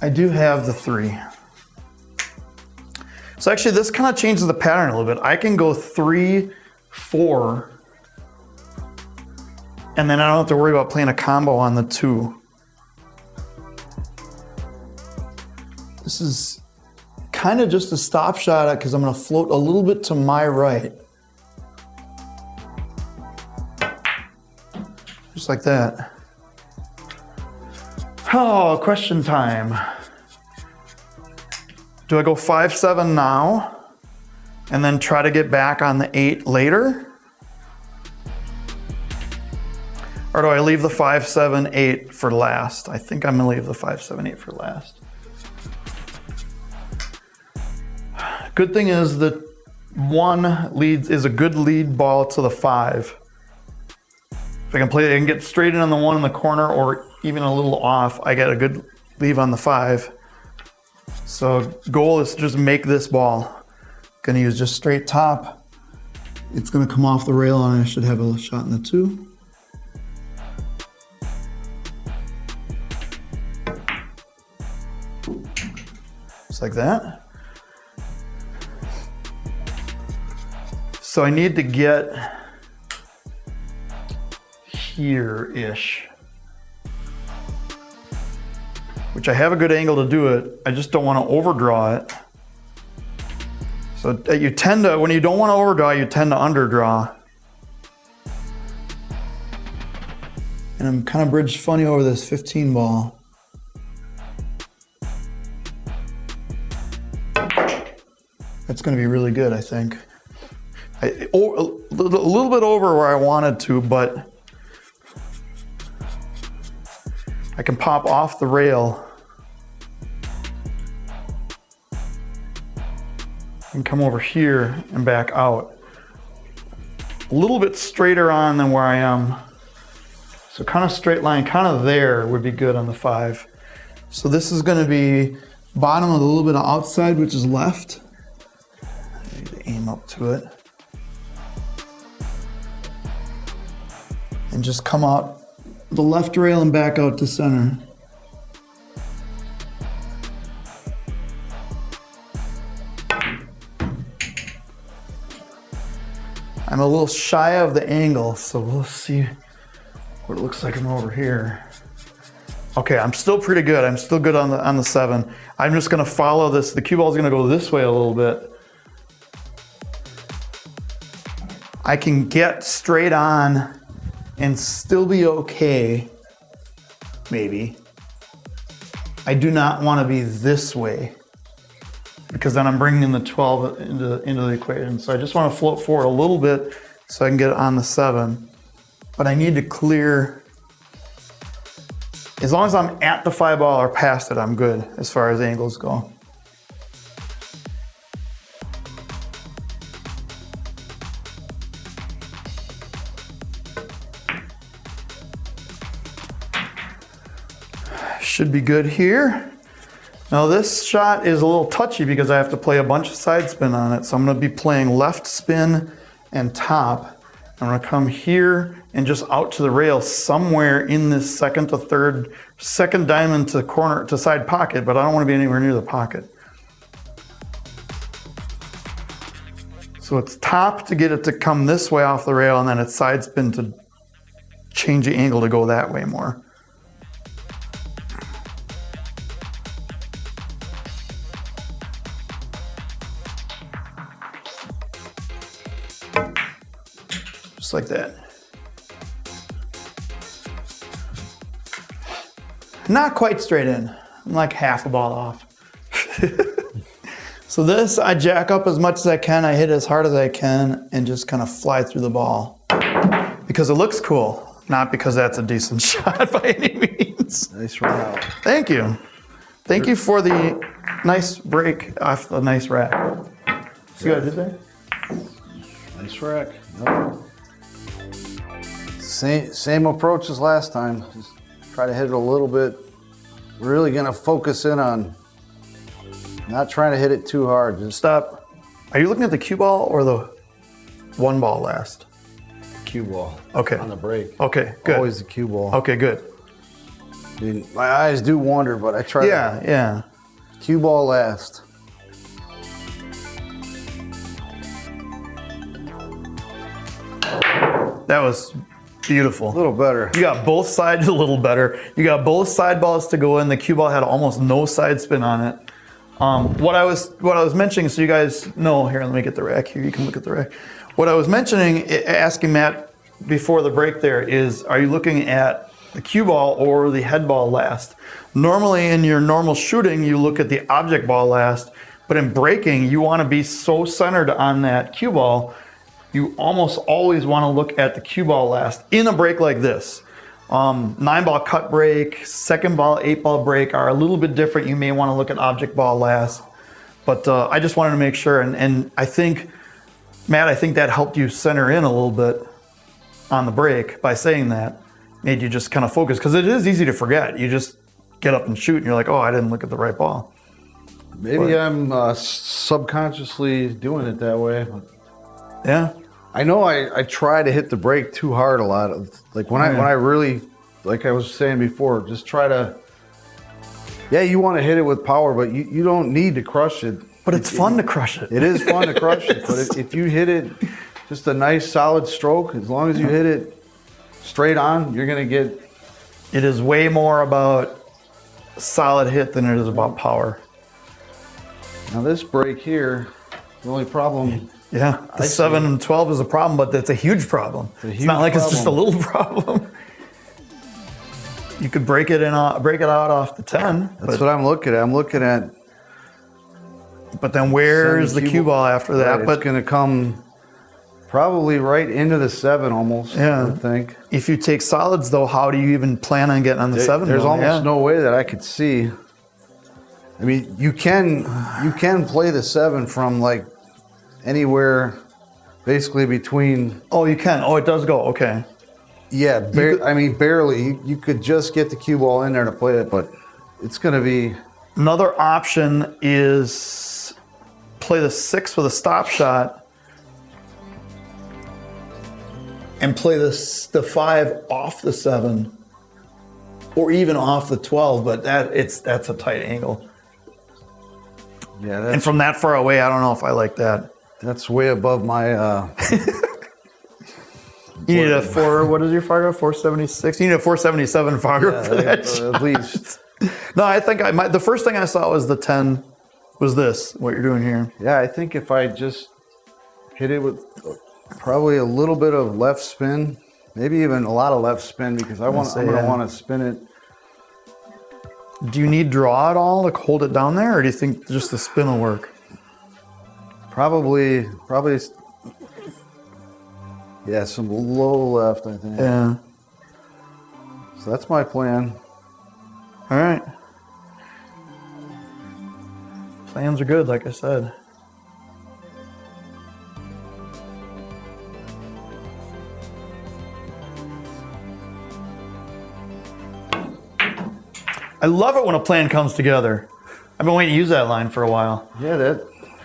do have the 3. So actually this kind of changes the pattern a little bit. I can go 3, 4, and then I don't have to worry about playing a combo on the 2. This is kind of just a stop shot because I'm going to float a little bit to my right. Just like that. Oh, question time. Do I go 5, 7 now and then try to get back on the 8 later? Or do I leave the 5, 7, 8 for last? I think I'm gonna leave the 5, 7, 8 for last. Good thing is that 1 is a good lead ball to the 5. If I can play it, I can get straight in on the 1 in the corner or even a little off, I get a good leave on the 5. So goal is to just make this ball. Gonna use just straight top. It's gonna come off the rail and I should have a shot in the 2. Just like that. So I need to get here-ish. Which I have a good angle to do it. I just don't want to overdraw it. So you tend to, when you don't want to overdraw, you tend to underdraw. And I'm kind of bridged funny over this 15 ball. That's going to be really good, I think. A little bit over where I wanted to, but I can pop off the rail and come over here and back out. A little bit straighter on than where I am. So kind of straight line, kind of there would be good on the 5. So this is going to be bottom with a little bit of outside, which is left. I need to aim up to it. And just come out the left rail and back out to center. I'm a little shy of the angle, so we'll see what it looks like from over here. Okay, I'm still pretty good. I'm still good on the 7. I'm just gonna follow this. The cue ball is gonna go this way a little bit. I can get straight on and still be okay, maybe. I do not want to be this way because then I'm bringing in the 12 into the equation. So I just want to float forward a little bit so I can get on the 7. But I need to clear, as long as I'm at the 5 ball or past it, I'm good as far as angles go. Should be good here. Now this shot is a little touchy because I have to play a bunch of side spin on it. So I'm going to be playing left spin and top. I'm going to come here and just out to the rail somewhere in this second diamond to corner to side pocket, but I don't want to be anywhere near the pocket. So it's top to get it to come this way off the rail, and then it's side spin to change the angle to go that way more. Just like that. Not quite straight in. I'm like half a ball off. So this, I jack up as much as I can. I hit as hard as I can and just kind of fly through the ball. Because it looks cool, not because that's a decent shot by any means. Nice round. Thank you. Thank you for the nice break off the nice rack. See what I did there? Nice rack. Yep. Same approach as last time. Just try to hit it a little bit. We're really gonna focus in on not trying to hit it too hard. Just Stop. Are you looking at the cue ball or the one ball last? cue ball. Okay. On the break. Okay, good. Always the cue ball. Okay, good. I mean, my eyes do wander, but I try Yeah. cue ball last. That was beautiful. A little better. You got both sides a little better. You got both side balls to go in. The cue ball had almost no side spin on it. What I was mentioning, so you guys know, here, let me get the rack here. You can look at the rack. What I was mentioning, asking Matt before the break there is, are you looking at the cue ball or the head ball last? Normally in your normal shooting, you look at the object ball last, but in breaking, you want to be so centered on that cue ball, you almost always want to look at the cue ball last in a break like this. 9-ball cut break, second ball, 8-ball break are a little bit different. You may want to look at object ball last. But I just wanted to make sure, and I think, Matt, I think that helped you center in a little bit on the break by saying that. Made you just kind of focus, because it is easy to forget. You just get up and shoot, and you're like, oh, I didn't look at the right ball. Maybe I'm subconsciously doing it that way. Yeah. I know I try to hit the brake too hard a lot. Like when I really, like I was saying before, just try to, yeah, you want to hit it with power, but you don't need to crush it. But it's fun to crush it. It is fun to crush it. But if you hit it just a nice solid stroke, as long as you hit it straight on, you're going to get. It is way more about solid hit than it is about power. Now this break here, the only problem. Yeah, the 7 and 12 is a problem, but it's a huge problem. It's not like it's just a little problem. You could break it out off the 10. That's what I'm looking at. I'm looking at. But then where's the cue ball after that? Right, but it's going to come probably right into the 7 almost. Yeah. I think. If you take solids though, how do you even plan on getting on the 7? There's almost no way that I could see. I mean, you can play the 7 from like anywhere basically between. Oh, you can. Oh, it does go. Okay. Yeah, I mean, barely. You could just get the cue ball in there to play it, but it's going to be. Another option is play the 6 with a stop shot and play the 5 off the 7 or even off the 12, but that's a tight angle. Yeah, and from that far away, I don't know if I like that. That's way above my. You need a what is your Fargo? 476? You need a 477 Fargo for that shot. At least. No, I think the first thing I saw was the 10, was this, what you're doing here. Yeah, I think if I just hit it with probably a little bit of left spin, maybe even a lot of left spin, because I'm going to want to spin it. Do you need draw at all to hold it down there, or do you think just the spin will work? Probably, yeah, some low left, I think. Yeah. So that's my plan. All right. Plans are good, like I said. I love it when a plan comes together. I've been waiting to use that line for a while. Yeah,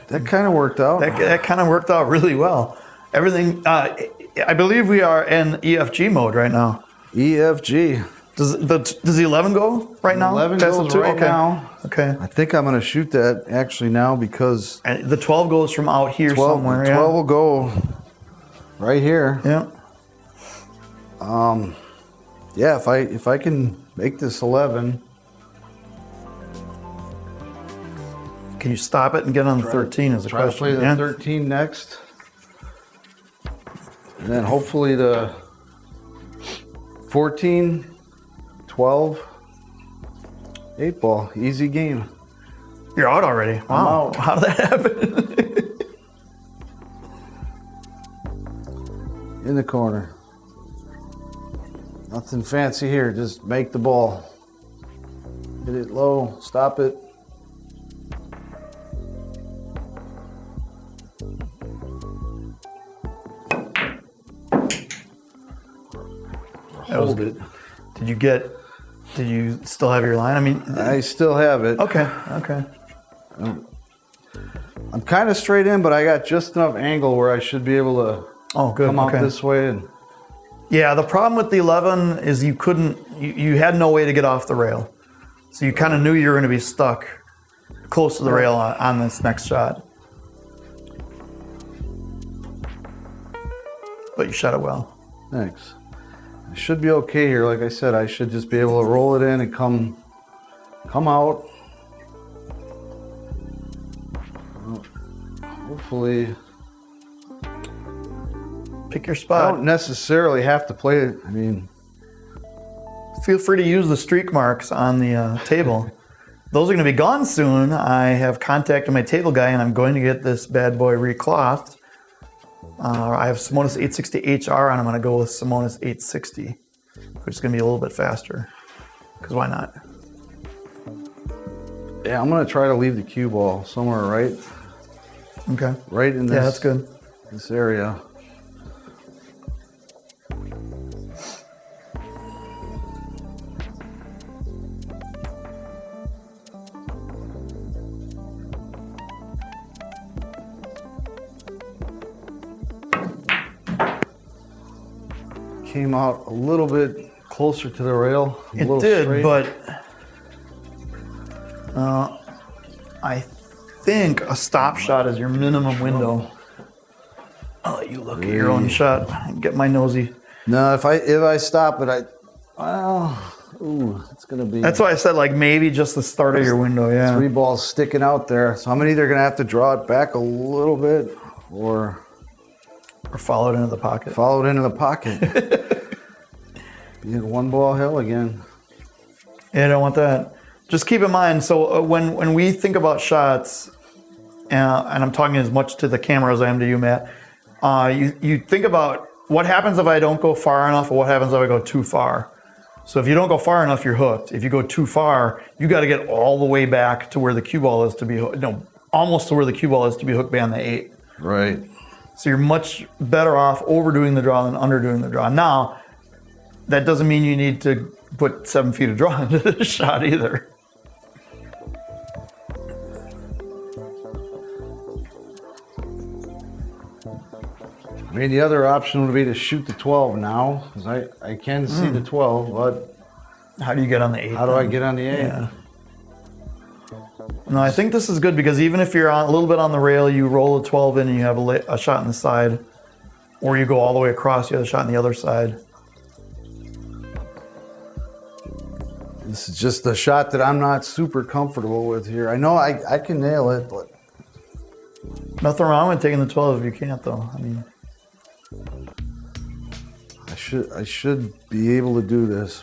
that kind of worked out. That kind of worked out really well. Everything, I believe we are in EFG mode right now. EFG. Does the 11 go right now? 11 goes right now. Okay. I think I'm going to shoot that actually now because... And the 12 goes from out here 12, somewhere. 12 will go right here. Yeah. Yeah, if I can make this 11... Can you stop it and get on the 13 is the question. Try to play the 13 next. And then hopefully the 14, 12, 8 ball, easy game. You're out already. Wow. I'm out. How did that happen? In the corner. Nothing fancy here, just make the ball. Hit it low, stop it. Hold it. Did you still have your line? I mean, I still have it. Okay. I'm kind of straight in, but I got just enough angle where I should be able to come out this way. And yeah, the problem with the 11 is you had no way to get off the rail. So you kind of knew you were going to be stuck close to the rail on this next shot. But you shot it well. Thanks. I should be okay here. Like I said, I should just be able to roll it in and come out. Hopefully. Pick your spot. I don't necessarily have to play it. I mean, feel free to use the streak marks on the table. Those are going to be gone soon. I have contacted my table guy and I'm going to get this bad boy reclothed. I have Simonis 860 HR and I'm going to go with Simonis 860, which is going to be a little bit faster. Because why not? Yeah, I'm going to try to leave the cue ball somewhere right in this. Yeah, that's good. This area. Came out a little bit closer to the rail. It did, straight. But I think a stop shot is your minimum window. I'll let you look at your own shot and get my nosy. No, if I stop it, it's gonna be. That's why I said like maybe just the start of your window. Yeah. 3 balls sticking out there, so I'm either gonna have to draw it back a little bit or follow it into the pocket. Follow it into the pocket. Being 1 ball hell again. Yeah, I don't want that. Just keep in mind, so when we think about shots, and I'm talking as much to the camera as I am to you, Matt, you think about what happens if I don't go far enough or what happens if I go too far. So if you don't go far enough, you're hooked. If you go too far, you got to get all the way back to where the cue ball is to be hooked. No, almost to where the cue ball is to be hooked beyond the 8. Right. So you're much better off overdoing the draw than underdoing the draw. Now, that doesn't mean you need to put 7 feet of draw into the shot either. I mean, the other option would be to shoot the 12 now, because I can see the 12, but how do you get on the 8? How do I get on the 8? Yeah. No, I think this is good because even if you're a little bit on the rail, you roll a 12 in and you have a shot on the side, or you go all the way across, you have a shot on the other side. This is just a shot that I'm not super comfortable with here. I know I can nail it, but nothing wrong with taking the 12 if you can't, though. I mean, I should be able to do this.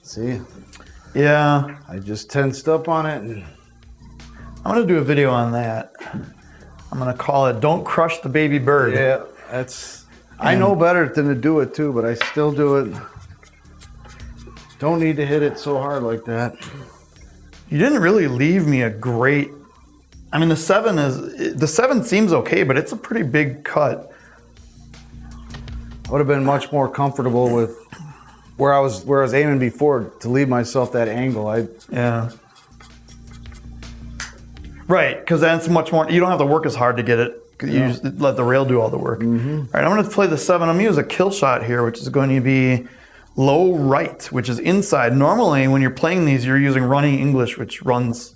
See? Yeah. I just tensed up on it. And I'm going to do a video on that. I'm going to call it Don't Crush the Baby Bird. Yeah, I know better than to do it too, but I still do it. Don't need to hit it so hard like that. You didn't really leave me a great... I mean, the 7 seems okay, but it's a pretty big cut. I would have been much more comfortable with where I was aiming before to leave myself that angle. Yeah. Right, because that's much more, you don't have to work as hard to get it. You just let the rail do all the work. Mm-hmm. All right, I'm going to play the 7. I'm going to use a kill shot here, which is going to be low right, which is inside. Normally, when you're playing these, you're using running English, which runs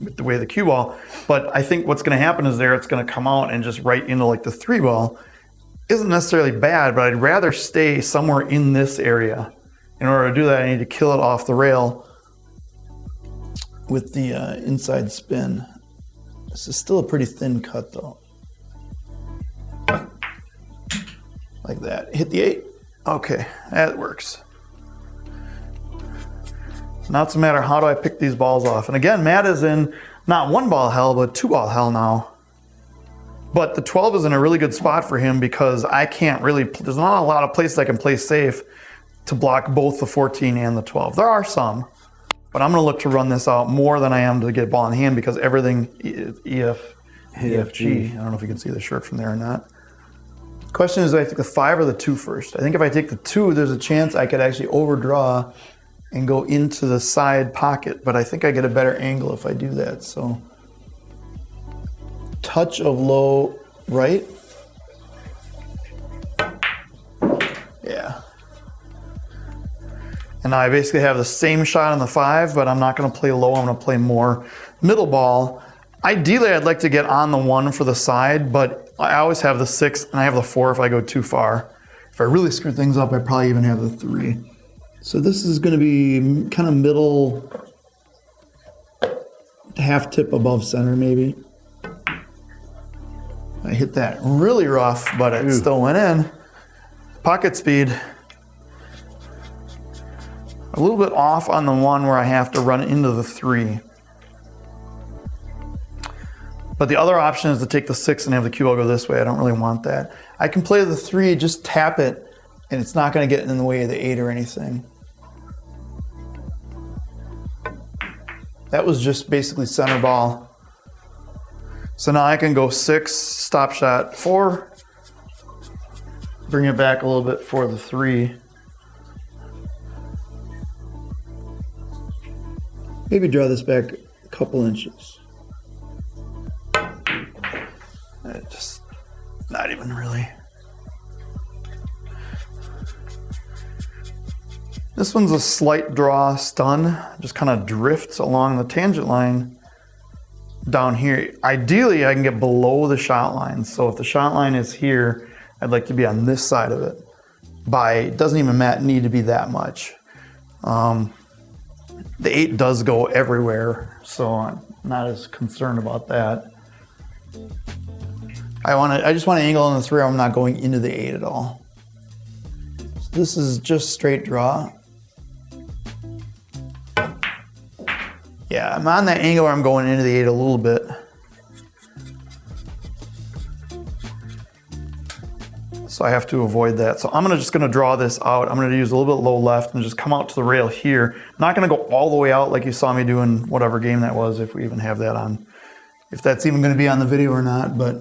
with the way of the cue ball. But I think what's going to happen is it's going to come out and just right into like the 3 ball. Isn't necessarily bad, but I'd rather stay somewhere in this area. In order to do that, I need to kill it off the rail with the inside spin. This is still a pretty thin cut though. Like that. Hit the 8. Okay, that works. Now it's a matter, how do I pick these balls off? And again, Matt is in not 1 ball hell, but 2 ball hell now. But the 12 is in a really good spot for him because I can't really, there's not a lot of places I can play safe to block both the 14 and the 12. There are some, but I'm going to look to run this out more than I am to get ball in hand because everything EFG. I don't know if you can see the shirt from there or not. Question is, do I take the 5 or the 2 first? I think if I take the 2, there's a chance I could actually overdraw and go into the side pocket, but I think I get a better angle if I do that. So touch of low right. Yeah. And now I basically have the same shot on the 5, but I'm not going to play low. I'm going to play more middle ball. Ideally, I'd like to get on the 1 for the side, but I always have the 6 and I have the 4 if I go too far. If I really screw things up, I probably even have the 3. So this is going to be kind of middle, half tip above center maybe. I hit that really rough, but it still went in. Pocket speed. A little bit off on the 1 where I have to run into the 3. But the other option is to take the 6 and have the cue ball go this way. I don't really want that. I can play the 3, just tap it, and it's not going to get in the way of the 8 or anything. That was just basically center ball. So now I can go 6, stop shot 4, bring it back a little bit for the 3. Maybe draw this back a couple inches. Just not even really. This one's a slight draw stun, just kind of drifts along the tangent line down here. Ideally, I can get below the shot line. So if the shot line is here, I'd like to be on this side of it. It doesn't even need to be that much. The 8 does go everywhere, so I'm not as concerned about that. I just want to angle on the 3. I'm not going into the 8 at all. So this is just straight draw. Yeah, I'm on that angle where I'm going into the 8 a little bit. So I have to avoid that. So I'm just gonna draw this out. I'm gonna use a little bit low left and just come out to the rail here. I'm not gonna go all the way out like you saw me do in whatever game that was, if we even have that on. If that's even gonna be on the video or not, but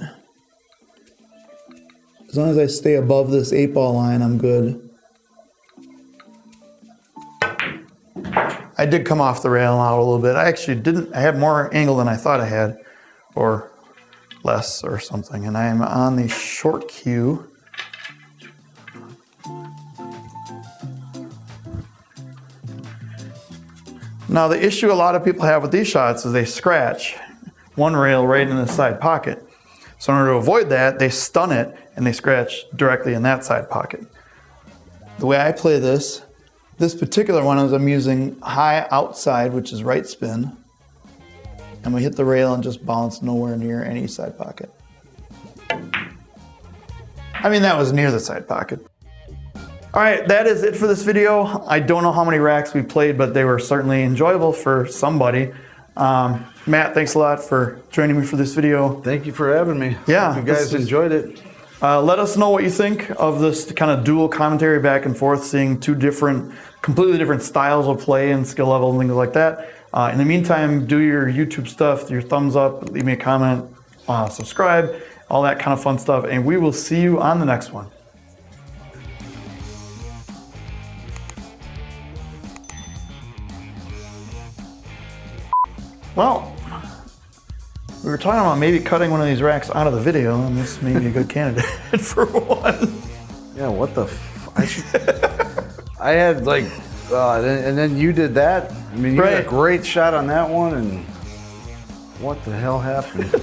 as long as I stay above this 8 ball line, I'm good. I did come off the rail out a little bit. I actually didn't, I had more angle than I thought I had, or less or something. And I am on the short cue. Now the issue a lot of people have with these shots is they scratch one rail right in the side pocket. So in order to avoid that, they stun it and they scratch directly in that side pocket. The way I play this particular one is I'm using high outside, which is right spin. And we hit the rail and just bounce nowhere near any side pocket. I mean, that was near the side pocket. All right, that is it for this video. I don't know how many racks we played, but they were certainly enjoyable for somebody. Matt, thanks a lot for joining me for this video. Thank you for having me. Yeah. Hope you guys enjoyed it. Let us know what you think of this kind of dual commentary back and forth, seeing two completely different styles of play and skill levels and things like that. In the meantime, do your YouTube stuff, your thumbs up, leave me a comment, subscribe, all that kind of fun stuff, and we will see you on the next one. Well, we were talking about maybe cutting one of these racks out of the video, and this may be a good candidate for one. Yeah, what the I had like, and then you did that. I mean, you had a great shot on that one, and What the hell happened?